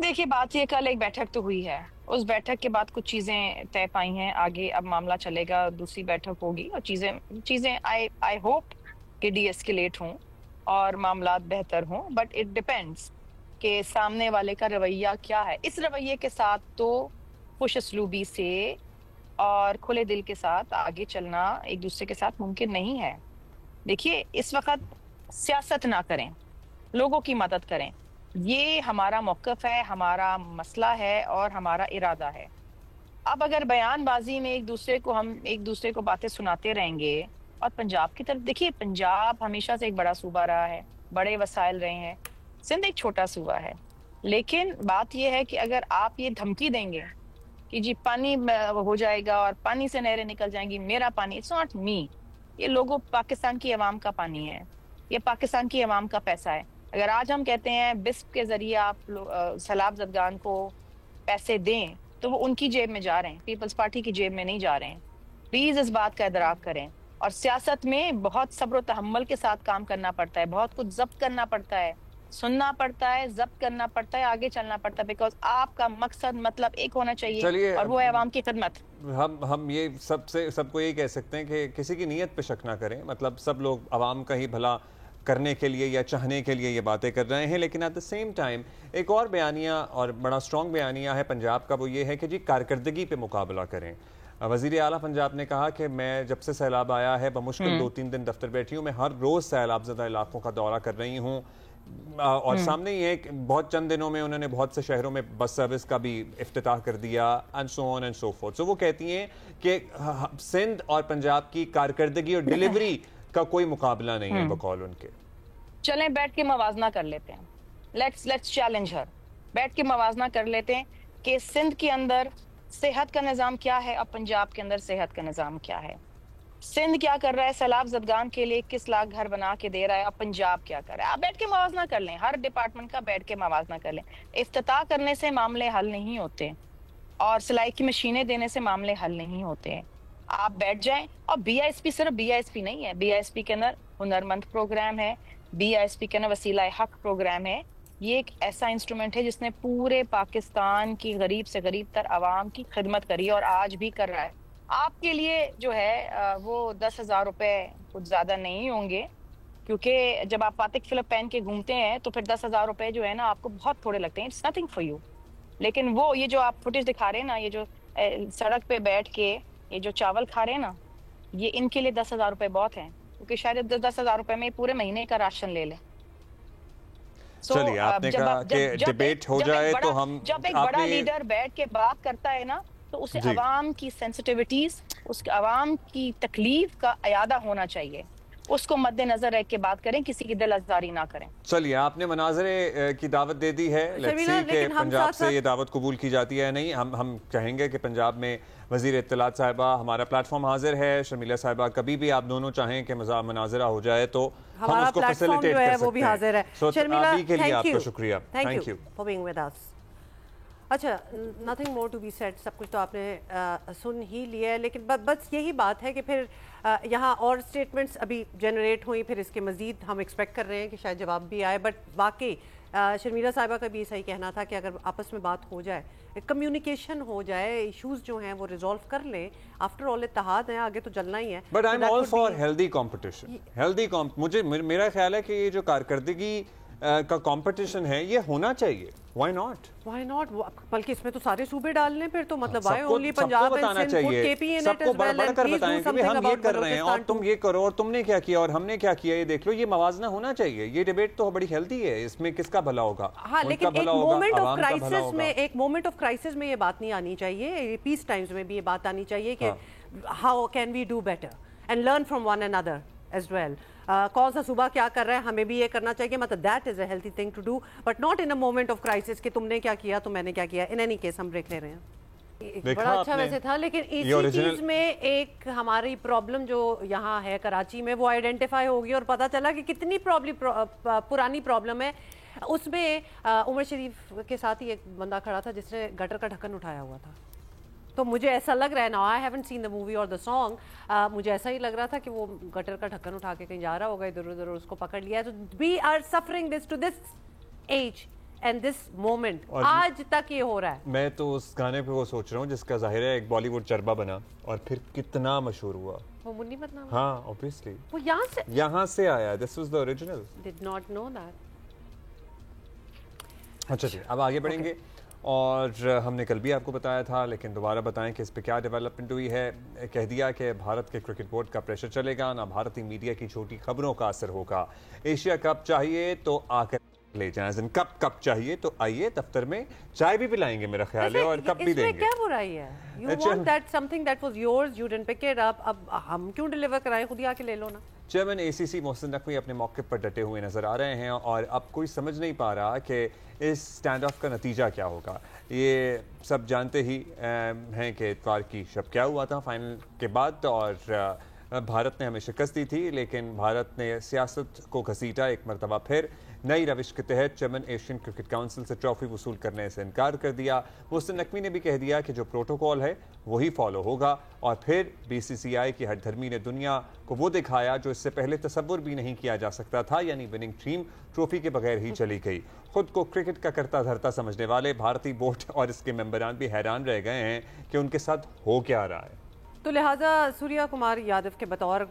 دیکھیے بات یہ, کل ایک بیٹھک تو ہوئی ہے, اس بیٹھک کے بعد کچھ چیزیں طے پائی ہیں, آگے اب معاملہ چلے گا, دوسری بیٹھک ہوگی اور چیزیں آئی ہوپ کہ ڈی ایسکیلیٹ ہوں اور معاملات بہتر ہوں. بٹ اٹ ڈیپینڈس کہ سامنے والے کا رویہ کیا ہے. اس رویے کے ساتھ تو خوش اسلوبی سے اور کھلے دل کے ساتھ آگے چلنا ایک دوسرے کے ساتھ ممکن نہیں ہے. دیکھیے اس وقت سیاست نہ کریں, لوگوں کی مدد کریں. یہ ہمارا موقف ہے, ہمارا مسئلہ ہے اور ہمارا ارادہ ہے. اب اگر بیان بازی میں ہم ایک دوسرے کو باتیں سناتے رہیں گے, اور پنجاب کی طرف دیکھیے, پنجاب ہمیشہ سے ایک بڑا صوبہ رہا ہے, بڑے وسائل رہے ہیں. سندھ ایک چھوٹا صوبہ ہے, لیکن بات یہ ہے کہ اگر آپ یہ دھمکی دیں گے کہ جی پانی ہو جائے گا اور پانی سے نہریں نکل جائیں گی, میرا پانی, اٹس ناٹ می. یہ لوگوں پاکستان کی عوام کا پانی ہے, یہ پاکستان کی عوام کا پیسہ ہے. اگر آج ہم کہتے ہیں بسپ کے ذریعے آپ سیلاب زدگان کو پیسے دیں تو وہ ان کی جیب میں جا رہے ہیں, پیپلز پارٹی کی جیب میں نہیں جا رہے ہیں. پلیز اس بات کا ادراک کریں. اور سیاست میں بہت صبر و تحمل کے ساتھ کام کرنا پڑتا ہے, بہت کچھ ضبط کرنا پڑتا ہے, سننا پڑتا ہے, ضبط کرنا پڑتا ہے, آگے چلنا پڑتا ہے, بیکاز آپ کا مقصد مطلب ایک ہونا چاہیے اور وہ ہے عوام کی خدمت. ہم یہ سب کو یہی کہہ سکتے ہیں کہ کسی کی نیت پہ شک نہ کریں. مطلب سب لوگ عوام کا ہی بھلا کرنے کے لیے یا چاہنے کے لیے یہ باتیں کر رہے ہیں, لیکن ایٹ دا سیم ٹائم ایک اور بیانیہ اور بڑا اسٹرانگ بیانیہ ہے پنجاب کا, وہ یہ ہے کہ جی کارکردگی پہ مقابلہ کریں. وزیر اعلیٰ پنجاب نے کہا کہ میں جب سے سیلاب آیا ہے بمشکل 2-3 دن دفتر بیٹھی ہوں, میں ہر روز سیلاب زدہ علاقوں کا دورہ کر رہی ہوں, اور سامنے یہ ہے بہت چند دنوں میں انہوں نے بہت سے شہروں میں بس سروس کا بھی افتتاح کر دیا, and so on and so forth. So وہ کہتی ہیں کہ سندھ اور پنجاب کی کارکردگی اور ڈیلیوری کا کوئی مقابلہ نہیں ہے بقول ان کے. چلیں بیٹھ کے موازنہ کر لیتے ہیں, لیٹس چیلنج ہر, بیٹھ کے موازنہ کر لیتے ہیں کہ سندھ کے اندر صحت کا نظام کیا ہے اور پنجاب کے اندر صحت کا نظام کیا ہے. سندھ کیا کر رہا ہے سیلاب زدگان کے لیے 21 لاکھ گھر بنا کے دے رہا ہے, اور پنجاب کیا کر رہا ہے. آپ بیٹھ کے موازنہ کر لیں, ہر ڈپارٹمنٹ کا بیٹھ کے موازنہ کر لیں. افتتاح کرنے سے معاملے حل نہیں ہوتے اور سلائی کی مشینیں دینے سے معاملے حل نہیں ہوتے ہیں. آپ بیٹھ جائیں, اور بی آئی ایس پی صرف بی آئی ایس پی نہیں ہے, بی آئی ایس پی کے اندر ہنرمند پروگرام ہے, بی آئی ایس پی کے اندر وسیلہ حق پروگرام ہے. یہ ایک ایسا انسٹرومنٹ ہے جس نے پورے پاکستان کی غریب سے غریب تر عوام کی خدمت کری اور آج بھی کر رہا ہے. آپ کے لیے جو ہے وہ 10,000 روپے کچھ زیادہ نہیں ہوں گے, کیونکہ جب آپ فاتح فلپ پہن کے گھومتے ہیں تو پھر 10,000 روپے جو ہے نا آپ کو بہت تھوڑے لگتے ہیں, اٹس نتھنگ فار یو. لیکن وہ یہ جو آپ فوٹیج دکھا رہے ہیں نا, یہ جو سڑک پہ بیٹھ کے یہ جو چاول کھا رہے ہیں نا, یہ ان کے لیے 10,000 روپے بہت ہیں, کیونکہ شاید 10,000 روپے میں پورے مہینے کا راشن لے لیں. چلیے آپ نے کہا کہ ڈیبیٹ ہو جائے تو ہم, جب ایک بڑا لیڈر بیٹھ کے بات کرتا ہے نا تو اسے عوام کی سینسٹیوٹیز, اس عوام کی تکلیف کا اعادہ ہونا چاہیے, اس کو مد نظر رکھ کے بات کریں, کسی کی دل آزاری نہ کریں. چلیے, آپ نے مناظرے کی دعوت دے دی ہے, لیٹس سی کہ پنجاب سے یہ دعوت قبول کی جاتی ہے نہیں. ہم کہیں گے کہ پنجاب میں وزیر اطلاعات صاحبہ, ہمارا پلیٹ فارم حاضر ہے. شرمیلا صاحبہ, کبھی بھی آپ دونوں چاہیں کہ مناظرہ ہو جائے تو ہم اس کو فیسیلیٹیٹ کر سکتے ہیں. شرمیلا, ابھی کے لیے آپ کا شکریہ. Thank you for being with us. اچھا, nothing more to be said, سب کچھ تو آپ نے سن ہی لیا ہے, لیکن بس یہی بات ہے کہ پھر یہاں اور اسٹیٹمنٹس ابھی جنریٹ ہوئی, پھر اس کے مزید ہم ایکسپیکٹ کر رہے ہیں کہ شاید جواب بھی آئے. بٹ واقعی شرمیلا صاحبہ کا بھی صحیح کہنا تھا کہ اگر آپس میں بات ہو جائے, کمیونیکیشن ہو جائے, ایشوز جو ہیں وہ ریزالو کر لیں. آفٹر آل اتحاد ہیں, آگے تو چلنا ہی ہے. But I am all for healthy competition. مجھے میرا خیال ہے کہ یہ جو کارکردگی کا کمپٹیشن ہے یہ ہونا چاہیے. وائی ناٹ, بلکہ اس میں تو سارے صوبے ڈالنے, پھر تو مطلب سب کو بتانا چاہیے, سب کو بڑھ بڑھ کر بتائیں کہ ہم یہ کر رہے ہیں اور تم یہ کرو, اور تم نے کیا کیا اور ہم نے کیا کیا, یہ دیکھ لو. یہ موازنہ ہونا چاہیے. یہ ڈیبیٹ تو بڑی ہیلدی ہے, اس میں کس کا بھلا ہوگا؟ ہاں, لیکن ایک مومنٹ آف کرائسس میں یہ بات نہیں آنی چاہیے. پیس ٹائمز میں بھی یہ بات آنی چاہیے کہ how can we do better and learn from one another as well. کون سا صوبہ کیا کر رہا ہے, ہمیں بھی یہ کرنا چاہیے. مطلب that is a healthy thing to do, but not in a moment of crisis کہ تم نے کیا کیا تو میں نے کیا کیا. ان اینی کیس ہم بریک لے رہے ہیں. بڑا اچھا ویسے تھا, لیکن اسی چیز میں ایک ہماری پرابلم جو یہاں ہے کراچی میں وہ آئیڈینٹیفائی ہوگی, اور پتہ چلا کہ کتنی پرانی پرابلم ہے. اس میں عمر شریف کے ساتھ ہی ایک بندہ کھڑا تھا جس نے گٹر کا ڈھکن اٹھایا ہوا تھا. تو مجھے ایسا لگ رہا ہے, نا I haven't seen the movie اور دا سانگ, مجھے ایسا ہی لگ رہا تھا کہ وہ گٹر کا ڈھکن اٹھا کے کہیں جا رہا ہوگا, ادھر ادھر اس کو پکڑ لیا. تو we are suffering this to this age and this moment, آج تک یہ ہو رہا ہے. میں تو اس گانے پہ وہ سوچ رہا ہوں جس کا ظاہر ہے ایک بالی ووڈ چربا بنا اور پھر کتنا مشہور ہوا. وہ منی بدنام, ہاں obviously وہ یہاں سے آیا. This was the original. Did not know that. اچھا جی, اب آگے بڑھیں گے. اور ہم نے کل بھی آپ کو بتایا تھا, لیکن دوبارہ بتائیں کہ اس پہ کیا ڈیولپمنٹ ہوئی ہے. کہہ دیا کہ بھارت کے کرکٹ بورڈ کا پریشر چلے گا, نہ بھارتی میڈیا کی چھوٹی خبروں کا اثر ہوگا. ایشیا کپ چاہیے تو آ کر لے جائیں, کپ چاہیے تو آئیے, دفتر میں چائے بھی پلائیں گے میرا خیال ہے, اور کپ بھی دیں گے. اس میں کیا برائی ہے؟ You want that something that was yours, you didn't pick it up. اب ہم کیوں ڈیلیور کرائیں, خود ہی آ کے لے لو نا. چیئرمین ACC محسن نقوی اپنے موقع پر ڈٹے ہوئے نظر آ رہے ہیں, اور اب کوئی سمجھ نہیں پا رہا کہ اس سٹینڈ آف کا نتیجہ کیا ہوگا. یہ سب جانتے ہی ہیں کہ اتوار کی شب کیا ہوا تھا فائنل کے بعد, اور بھارت نے ہمیں شکست دی تھی, لیکن بھارت نے سیاست کو گھسیٹا. ایک مرتبہ پھر نئی روش کے تحت چیئرمین ایشین کرکٹ کونسل سے ٹرافی وصول کرنے سے انکار کر دیا. محسن نقوی نے بھی کہہ دیا کہ جو پروٹوکول ہے وہی فالو ہوگا, اور پھر BCCI کی ہٹ دھرمی نے دنیا کو وہ دکھایا جو اس سے پہلے تصور بھی نہیں کیا جا سکتا تھا, یعنی وننگ ٹیم ٹرافی کے بغیر ہی چلی گئی. خود کو کرکٹ کا کرتا دھرتا سمجھنے والے بھارتی بورڈ اور اس کے ممبران بھی حیران رہ گئے ہیں کہ ان کے ساتھ ہو کیا رہا ہے. تو لہٰذا سوریا کمار یادو کے بطور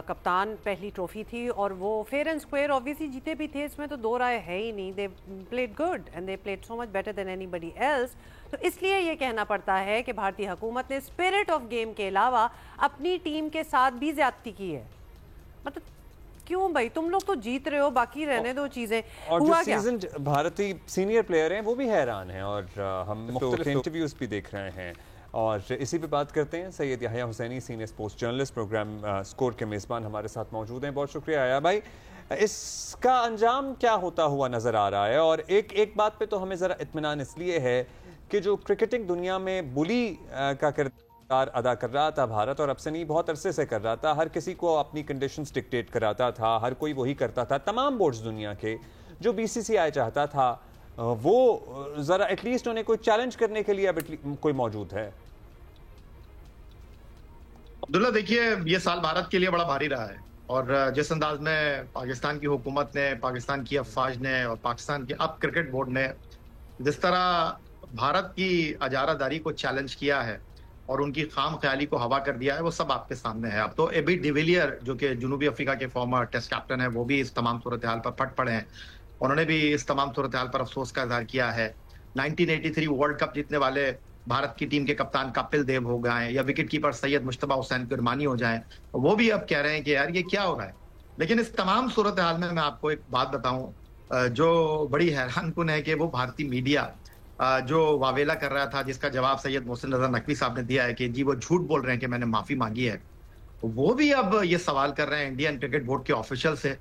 کپتان پہلی ٹرافی تھی, اور وہ فیئر اینڈ اسکوائر آبویسلی جیتے بھی تھے, اس میں تو دو رائے ہے ہی نہیں. They played good and they played so much better than anybody else. تو اس لیے یہ کہنا پڑتا ہے کہ بھارتی حکومت نے اسپرٹ آف گیم کے علاوہ اپنی ٹیم کے ساتھ بھی زیادتی کی ہے. مطلب کیوں بھائی, تم لوگ تو جیت رہے ہو, باقی رہنے دو چیزیں. اور جو سیزن بھارتی سینئر پلیئر ہیں وہ بھی حیران ہیں, اور ہم مختلف انٹرویوز بھی دیکھ رہے ہیں. اور اسی پہ بات کرتے ہیں. Syed Yahya Hussaini senior sports journalist, program score کے میزبان ہمارے ساتھ موجود ہیں. بہت شکریہ یحییٰ بھائی. اس کا انجام کیا ہوتا ہوا نظر آ رہا ہے؟ اور ایک بات پہ تو ہمیں ذرا اطمینان اس لیے ہے کہ جو کرکٹنگ دنیا میں بلی کا کردار ادا کر رہا تھا بھارت, اور اب سے نہیں بہت عرصے سے کر رہا تھا, ہر کسی کو اپنی کنڈیشنز ڈکٹیٹ کراتا تھا, ہر کوئی وہی کرتا تھا. تمام بورڈز دنیا کے جو BCCI چاہتا تھا وہ ذرا ایٹ لیسٹ انہیں کوئی چیلنج کرنے کے لیے اب کوئی موجود ہے. عبداللہ دیکھیے, یہ سال بھارت کے لیے بڑا بھاری رہا ہے, اور جس انداز میں پاکستان کی حکومت نے, پاکستان کی افواج نے, اور پاکستان کے اب کرکٹ بورڈ نے جس طرح بھارت کی اجارہ داری کو چیلنج کیا ہے اور ان کی خام خیالی کو ہوا کر دیا ہے, وہ سب آپ کے سامنے ہے. اب تو AB ڈی ویلیئر جو کہ جنوبی افریقہ کے فارمر ٹیسٹ کیپٹن ہے, وہ بھی اس تمام صورتحال پر پھٹ پڑے ہیں. انہوں نے بھی اس تمام صورتحال پر افسوس کا اظہار کیا ہے. 1983 ورلڈ کپ جیتنے والے بھارت کی ٹیم کے کپتان کپل دیو ہو گئے, یا وکٹ کیپر سید مشتبہ حسین کرمانی ہو جائیں, وہ بھی اب کہہ رہے ہیں کہ یار یہ کیا ہو رہا ہے. لیکن اس تمام صورتحال میں آپ کو ایک بات بتاؤں جو بڑی حیران کن ہے, کہ وہ بھارتی میڈیا جو واویلا کر رہا تھا, جس کا جواب سید محسن رضا نقوی صاحب نے دیا ہے کہ جی وہ جھوٹ بول رہے ہیں کہ میں نے معافی مانگی ہے. وہ بھی اب یہ سوال کر رہے ہیں انڈین کرکٹ بورڈ کے آفیشل سے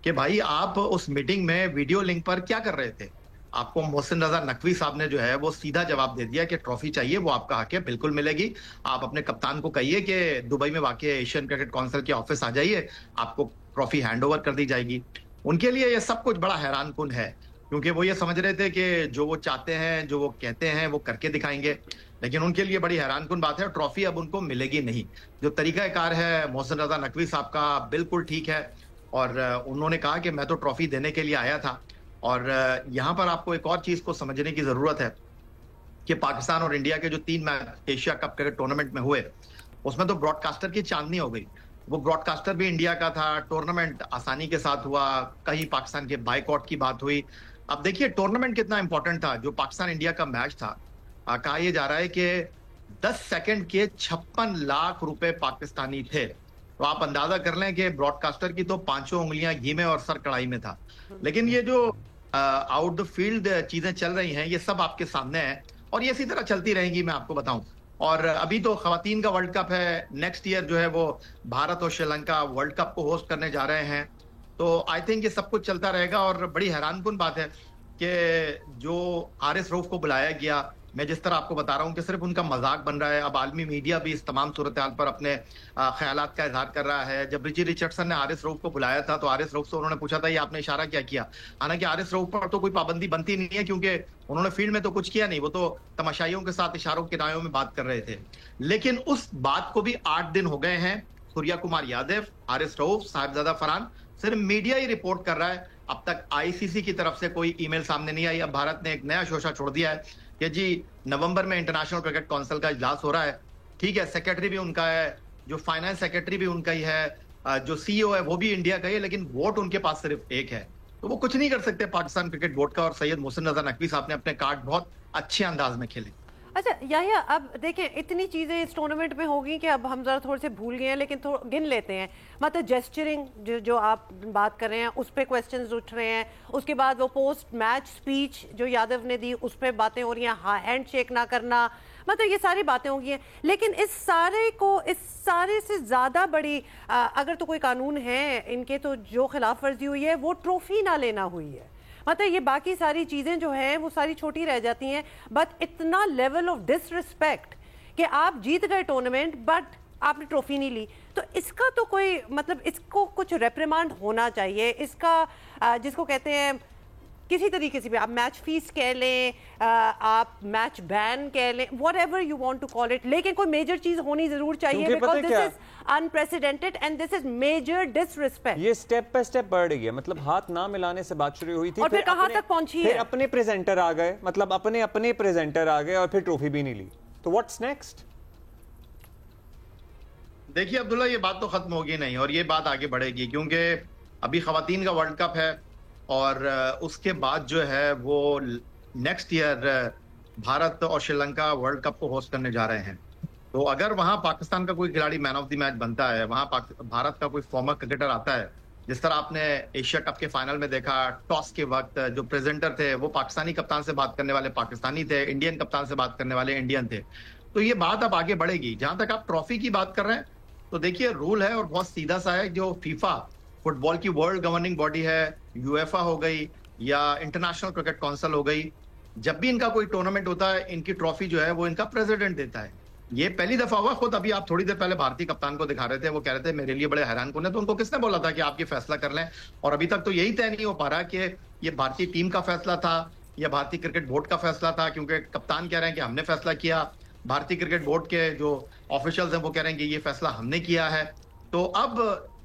کہ بھائی آپ اس میٹنگ میں ویڈیو لنک پر کیا کر رہے تھے. آپ کو محسن رضا نقوی صاحب نے جو ہے وہ سیدھا جواب دے دیا کہ ٹرافی چاہیے وہ آپ کا حق ہے, بالکل ملے گی. آپ اپنے کپتان کو کہیے کہ دبئی میں واقع ایشین کرکٹ کونسل کے آفس آ جائیے, آپ کو ٹرافی ہینڈ اوور کر دی جائے گی. ان کے لیے یہ سب کچھ بڑا حیران کن ہے, کیونکہ وہ یہ سمجھ رہے تھے کہ جو وہ چاہتے ہیں, جو وہ کہتے ہیں, وہ کر کے دکھائیں گے. لیکن ان کے لیے بڑی حیران کن بات ہے, ٹرافی اب ان کو ملے گی نہیں. جو طریقہ کار ہے محسن رضا نقوی صاحب کا بالکل ٹھیک ہے, اور انہوں نے کہا کہ میں تو ٹرافی دینے کے لیے آیا تھا. اور یہاں پر آپ کو ایک اور چیز کو سمجھنے کی ضرورت ہے کہ پاکستان اور انڈیا کے جو 3 match Asia cup cricket tournament میں ہوئے, اس میں تو براڈ کاسٹر کی چاندنی ہو گئی. وہ براڈ کاسٹر بھی انڈیا کا تھا, ٹورنامنٹ آسانی کے ساتھ ہوا, کہیں پاکستان کے بائیک آؤٹ کی بات ہوئی. اب دیکھیے ٹورنامنٹ کتنا امپورٹنٹ تھا. جو پاکستان انڈیا کا میچ تھا, کہا یہ جا رہا ہے کہ 10 سیکنڈ کے 56 لاکھ روپے پاکستانی تھے. تو آپ اندازہ کر لیں کہ براڈ کاسٹر کی تو 5 انگلیاں گھی میں اور سر کڑھائی میں تھا. لیکن یہ جو آؤٹ دا فیلڈ چیزیں چل رہی ہیں, یہ سب آپ کے سامنے ہیں, اور یہ اسی طرح چلتی رہیں گی, میں آپ کو بتاؤں. اور ابھی تو خواتین کا ورلڈ کپ ہے, نیکسٹ ایئر جو ہے وہ بھارت اور شری لنکا ورلڈ کپ کو ہوسٹ کرنے جا رہے ہیں. تو آئی تھنک یہ سب کچھ چلتا رہے گا. اور بڑی حیران کن بات ہے کہ جو حارث رؤف کو بلایا گیا, میں جس طرح آپ کو بتا رہا ہوں کہ صرف ان کا مذاق بن رہا ہے. اب عالمی میڈیا بھی اس تمام صورتحال پر اپنے خیالات کا اظہار کر رہا ہے. جب رچی رچرڈسن نے حارث رؤف کو بلایا تھا تو حارث رؤف سے انہوں نے پوچھا تھا یہ آپ نے اشارہ کیا کیا. حالانکہ حارث رؤف پر تو کوئی پابندی بنتی نہیں ہے, کیونکہ انہوں نے فیلڈ میں تو کچھ کیا نہیں, وہ تو تماشائیوں کے ساتھ اشاروں کنایوں میں بات کر رہے تھے. لیکن اس بات کو بھی 8 دن ہو گئے ہیں. سوریا کمار یادو, حارث رؤف, صاحبزادہ فرحان, صرف میڈیا ہی رپورٹ کر رہا ہے. اب تک آئی سی سی کی طرف سے کوئی ای میل سامنے نہیں آئی. اب بھارت نے ایک نیا شوشہ چھوڑ دیا ہے کہ جی نومبر میں انٹرنیشنل کرکٹ کونسل کا اجلاس ہو رہا ہے. ٹھیک ہے, سیکرٹری بھی ان کا ہے, جو فائنانس سیکرٹری بھی ان کا ہی ہے, جو سی او ہے وہ بھی انڈیا کا ہی ہے, لیکن ووٹ ان کے پاس صرف ایک ہے. تو وہ کچھ نہیں کر سکتے پاکستان کرکٹ بورڈ کا. اور سید محسن رضا نقوی صاحب نے اپنے کارڈ بہت اچھے انداز میں کھیلے. اچھا یحییٰ, اب دیکھیں اتنی چیزیں اس ٹورنامنٹ میں ہوگی کہ اب ہم ذرا تھوڑے سے بھول گئے ہیں, لیکن گن لیتے ہیں. مطلب جیسچرنگ جو آپ بات کر رہے ہیں اس پہ کویسچنز اٹھ رہے ہیں. اس کے بعد وہ پوسٹ میچ سپیچ جو یادو نے دی اس پہ باتیں ہو رہی ہیں, ہینڈ شیک نہ کرنا, مطلب یہ ساری باتیں ہو گئی ہیں. لیکن اس سارے سے زیادہ بڑی اگر تو کوئی قانون ہے ان کے, تو جو خلاف ورزی ہوئی ہے وہ ٹرافی نہ لینا ہوئی ہے. مطلب یہ باقی ساری چیزیں جو ہیں وہ ساری چھوٹی رہ جاتی ہیں, بٹ اتنا لیول آف ڈس ریسپیکٹ کہ آپ جیت گئے ٹورنامنٹ بٹ آپ نے ٹرافی نہیں لی. تو اس کا تو کوئی مطلب, اس کو کچھ ریپریمانڈ ہونا چاہیے. اس کا جس کو کہتے ہیں کسی طریقے سے بھی, آپ میچ فیس کہہ لیں, آپ میچ بین کہہ لیں, whatever you want to call it, لیکن کوئی میجر چیز ہونی ضرور چاہیے, because this is unprecedented and this is major disrespect. یہ سٹیپ پہ سٹیپ بڑھ گئی ہے. مطلب ہاتھ نہ ملانے سے بات شروع ہوئی تھی, اور پھر کہاں تک پہنچی ہے, پھر اپنے پریزنٹر آ گئے, مطلب اپنے پریزنٹر آ گئے اور پھر ٹرافی بھی نہیں لی. تو واٹس نیکسٹ؟ دیکھیے عبداللہ, یہ بات تو ختم ہوگی نہیں, اور یہ بات آگے بڑھے گی, کیونکہ ابھی خواتین کا ورلڈ کپ ہے, اور اس کے بعد جو ہے وہ نیکسٹ ایئر بھارت اور شری لنکا ورلڈ کپ کو ہوسٹ کرنے جا رہے ہیں. تو اگر وہاں پاکستان کا کوئی کھلاڑی مین آف دی میچ بنتا ہے, وہاں بھارت کا کوئی فارمر کرکٹر آتا ہے, جس طرح آپ نے ایشیا کپ کے فائنل میں دیکھا, ٹاس کے وقت جو پریزنٹر تھے وہ پاکستانی کپتان سے بات کرنے والے پاکستانی تھے, انڈین کپتان سے بات کرنے والے انڈین تھے. تو یہ بات اب آگے بڑھے گی. جہاں تک آپ ٹرافی کی بات کر رہے ہیں, تو دیکھیے رول ہے اور بہت سیدھا سا ہے. جو فیفا فٹ بال کی ورلڈ گورننگ باڈی ہے, یو ایف اے ہو گئی یا انٹرنیشنل کرکٹ کونسل ہو گئی, جب بھی ان کا کوئی ٹورنامنٹ ہوتا ہے, ان کی ٹرافی جو ہے وہ ان کا پریزیڈنٹ دیتا ہے. یہ پہلی دفعہ ہوا. خود ابھی آپ تھوڑی دیر پہلے بھارتی کپتان کو دکھا رہے تھے, وہ کہہ رہے تھے میرے لیے بڑے حیران کن ہے. تو ان کو کس نے بولا تھا کہ آپ یہ فیصلہ کر لیں؟ اور ابھی تک تو یہی طے نہیں ہو پا رہا کہ یہ بھارتی ٹیم کا فیصلہ تھا یا بھارتی کرکٹ بورڈ کا فیصلہ تھا, کیونکہ کپتان کہہ رہے ہیں کہ ہم نے فیصلہ کیا, بھارتی کرکٹ بورڈ کے جو آفیشلز ہیں وہ کہہ رہے ہیں کہ یہ فیصلہ ہم نے کیا ہے. تو اب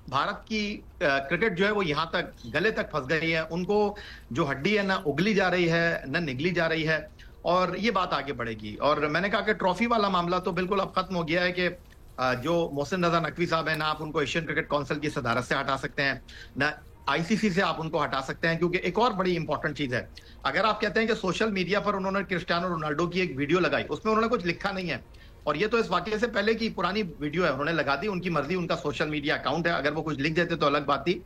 بھارت کی کرکٹ جو ہے وہ یہاں تک گلے تک پھنس گئی ہے. ان کو جو ہڈی ہے نہ اگلی جا رہی ہے نہ نگلی جا رہی ہے, اور یہ بات آگے بڑھے گی. اور میں نے کہا کہ ٹرافی والا معاملہ تو بالکل اب ختم ہو گیا ہے, کہ جو محسن رضا نقوی صاحب ہیں, نہ آپ ان کو ایشین کرکٹ کونسل کی صدارت سے ہٹا سکتے ہیں, نہ آئی سی سی سے آپ ان کو ہٹا سکتے ہیں. کیونکہ ایک اور بڑی امپورٹنٹ چیز ہے, اگر آپ کہتے ہیں کہ سوشل میڈیا پر انہوں نے کرسٹیانو رونالڈو کی ایک ویڈیو لگائی, اس میں انہوں نے کچھ لکھا نہیں ہے, اور یہ تو اس واقعے سے پہلے کی پرانی ویڈیو ہے, انہوں نے لگا دی, ان کی مرضی, ان کا سوشل میڈیا اکاؤنٹ ہے, اگر وہ کچھ لکھ دیتے تو الگ بات تھی.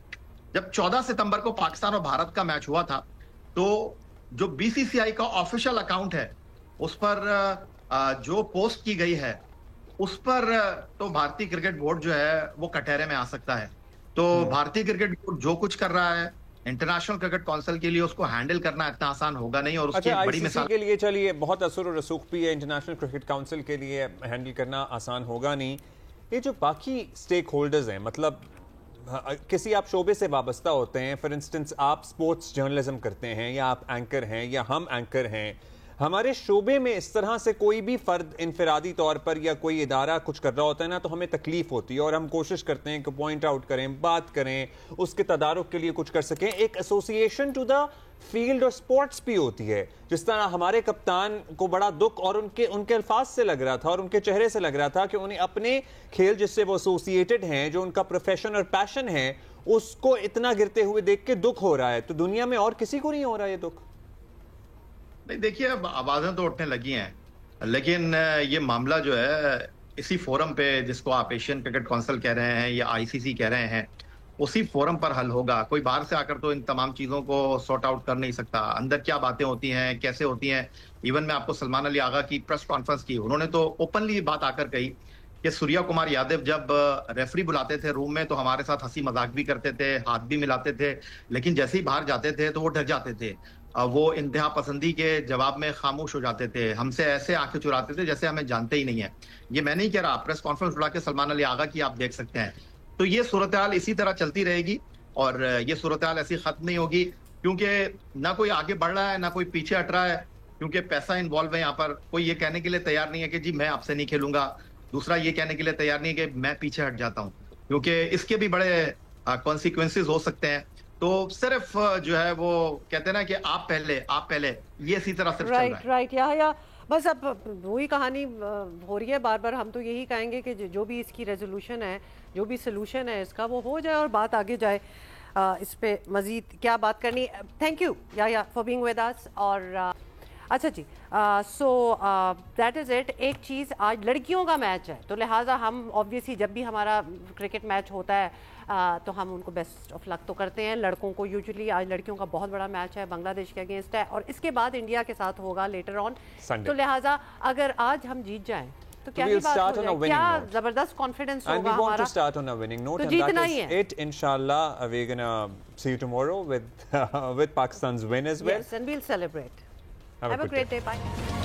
جب 14 ستمبر کو پاکستان اور بھارت کا میچ ہوا تھا, تو جو بی سی سی آئی کا آفیشیل اکاؤنٹ ہے, اس پر جو پوسٹ کی گئی ہے اس پر تو بھارتی کرکٹ بورڈ جو ہے وہ کٹہرے میں آ سکتا ہے. تو بھارتی کرکٹ بورڈ جو کچھ کر رہا ہے انٹرنیشنل کرکٹ کونسل کے لیے اس کو ہینڈل کرنا اتنا آسان ہوگا نہیں. اور اس کی بڑی مثال کے لیے چلیے بہت اثر و رسوخ بھی ہے, انٹرنیشنل کرکٹ کونسل کے لیے ہینڈل کرنا آسان ہوگا نہیں. یہ جو باقی سٹیک ہولڈرز ہیں, مطلب کسی آپ شعبے سے وابستہ ہوتے ہیں, فار انسٹنس آپ سپورٹس جرنلزم کرتے ہیں یا آپ اینکر ہیں یا ہم اینکر ہیں, ہمارے شعبے میں اس طرح سے کوئی بھی فرد انفرادی طور پر یا کوئی ادارہ کچھ کر رہا ہوتا ہے نا, تو ہمیں تکلیف ہوتی ہے اور ہم کوشش کرتے ہیں کہ پوائنٹ آؤٹ کریں, بات کریں, اس کے تدارک کے لیے کچھ کر سکیں. ایک ایسوسیشن ٹو دا فیلڈ اور سپورٹس بھی ہوتی ہے. جس طرح ہمارے کپتان کو بڑا دکھ اور ان کے الفاظ سے لگ رہا تھا اور ان کے چہرے سے لگ رہا تھا کہ انہیں اپنے کھیل جس سے وہ ایسوسیٹڈ ہیں, جو ان کا پروفیشن اور پیشن ہے, اس کو اتنا گرتے ہوئے دیکھ کے دکھ ہو رہا ہے. تو دنیا میں اور کسی کو نہیں ہو رہا یہ دکھ؟ نہیں دیکھیے, اب آوازیں تو اٹھنے لگی ہیں, لیکن یہ معاملہ جو ہے اسی فورم پہ جس کو آپ ایشین کرکٹ کونسل کہہ رہے ہیں یا آئی سی سی کہہ رہے ہیں, اسی فورم پر حل ہوگا. کوئی باہر سے آ کر تو ان تمام چیزوں کو سارٹ آؤٹ کر نہیں سکتا. اندر کیا باتیں ہوتی ہیں, کیسے ہوتی ہیں. ایون میں آپ کو سلمان علی آغا کی پریس کانفرنس کی, انہوں نے تو اوپنلی بات آ کر کہی کہ سوریا کمار یادو جب ریفری بلاتے تھے روم میں تو ہمارے ساتھ ہنسی مذاق بھی کرتے تھے, ہاتھ بھی ملاتے تھے, لیکن جیسے ہی باہر جاتے تھے تو وہ ڈر جاتے تھے, وہ انتہا پسندی کے جواب میں خاموش ہو جاتے تھے, ہم سے ایسے آنکھیں چراتے تھے جیسے ہمیں جانتے ہی نہیں ہیں. یہ میں نہیں کہہ رہا, پریس کانفرنس بلا کے سلمان علی آغا کی آپ دیکھ سکتے ہیں. تو یہ صورتحال اسی طرح چلتی رہے گی اور یہ صورتحال ایسی ختم نہیں ہوگی, کیونکہ نہ کوئی آگے بڑھ رہا ہے نہ کوئی پیچھے ہٹ رہا ہے, کیونکہ پیسہ انوالو ہے یہاں پر. کوئی یہ کہنے کے لیے تیار نہیں ہے کہ جی میں آپ سے نہیں کھیلوں گا, دوسرا یہ کہنے کے لیے تیار نہیں ہے کہ میں پیچھے ہٹ جاتا ہوں, کیونکہ اس کے بھی بڑے کانسیکوینسز ہو سکتے ہیں. تو صرف جو ہے وہ کہتے ہیں نا کہ آپ پہلے یہ اسی طرح صرف چل رہا ہے. رائٹ یا بس اب وہی کہانی ہو رہی ہے بار بار. ہم تو یہی کہیں گے کہ جو بھی اس کی ریزولوشن ہے, جو بھی سلوشن ہے اس کا, وہ ہو جائے اور بات آگے جائے. اس پہ مزید کیا بات کرنی. تھینک یو یا فار بینگ ود اس. اور اچھا جی, سو دیٹ از اٹ. ایک چیز, آج لڑکیوں کا میچ ہے تو لہٰذا ہم آبویسلی جب بھی ہمارا کرکٹ میچ ہوتا ہے تو ہم ان کو بیسٹ آف لک تو کرتے ہیں. لڑکوں کو یوزلی آج لڑکیوں کا بہت بڑا میچ ہے, بنگلہ دیش کے اگینسٹ ہے, اور اس کے بعد انڈیا کے ساتھ ہوگا لیٹر آن. تو لہٰذا اگر آج ہم جیت جائیں تو کیا ہی بات ہو جائے, کیا زبردست کانفیڈنس ہوگا ہمارا. تو جیتنا ہی ہے. Inshallah, we're gonna see you tomorrow with Pakistan's win as well. Yes, and we'll celebrate. Have a great day. Bye.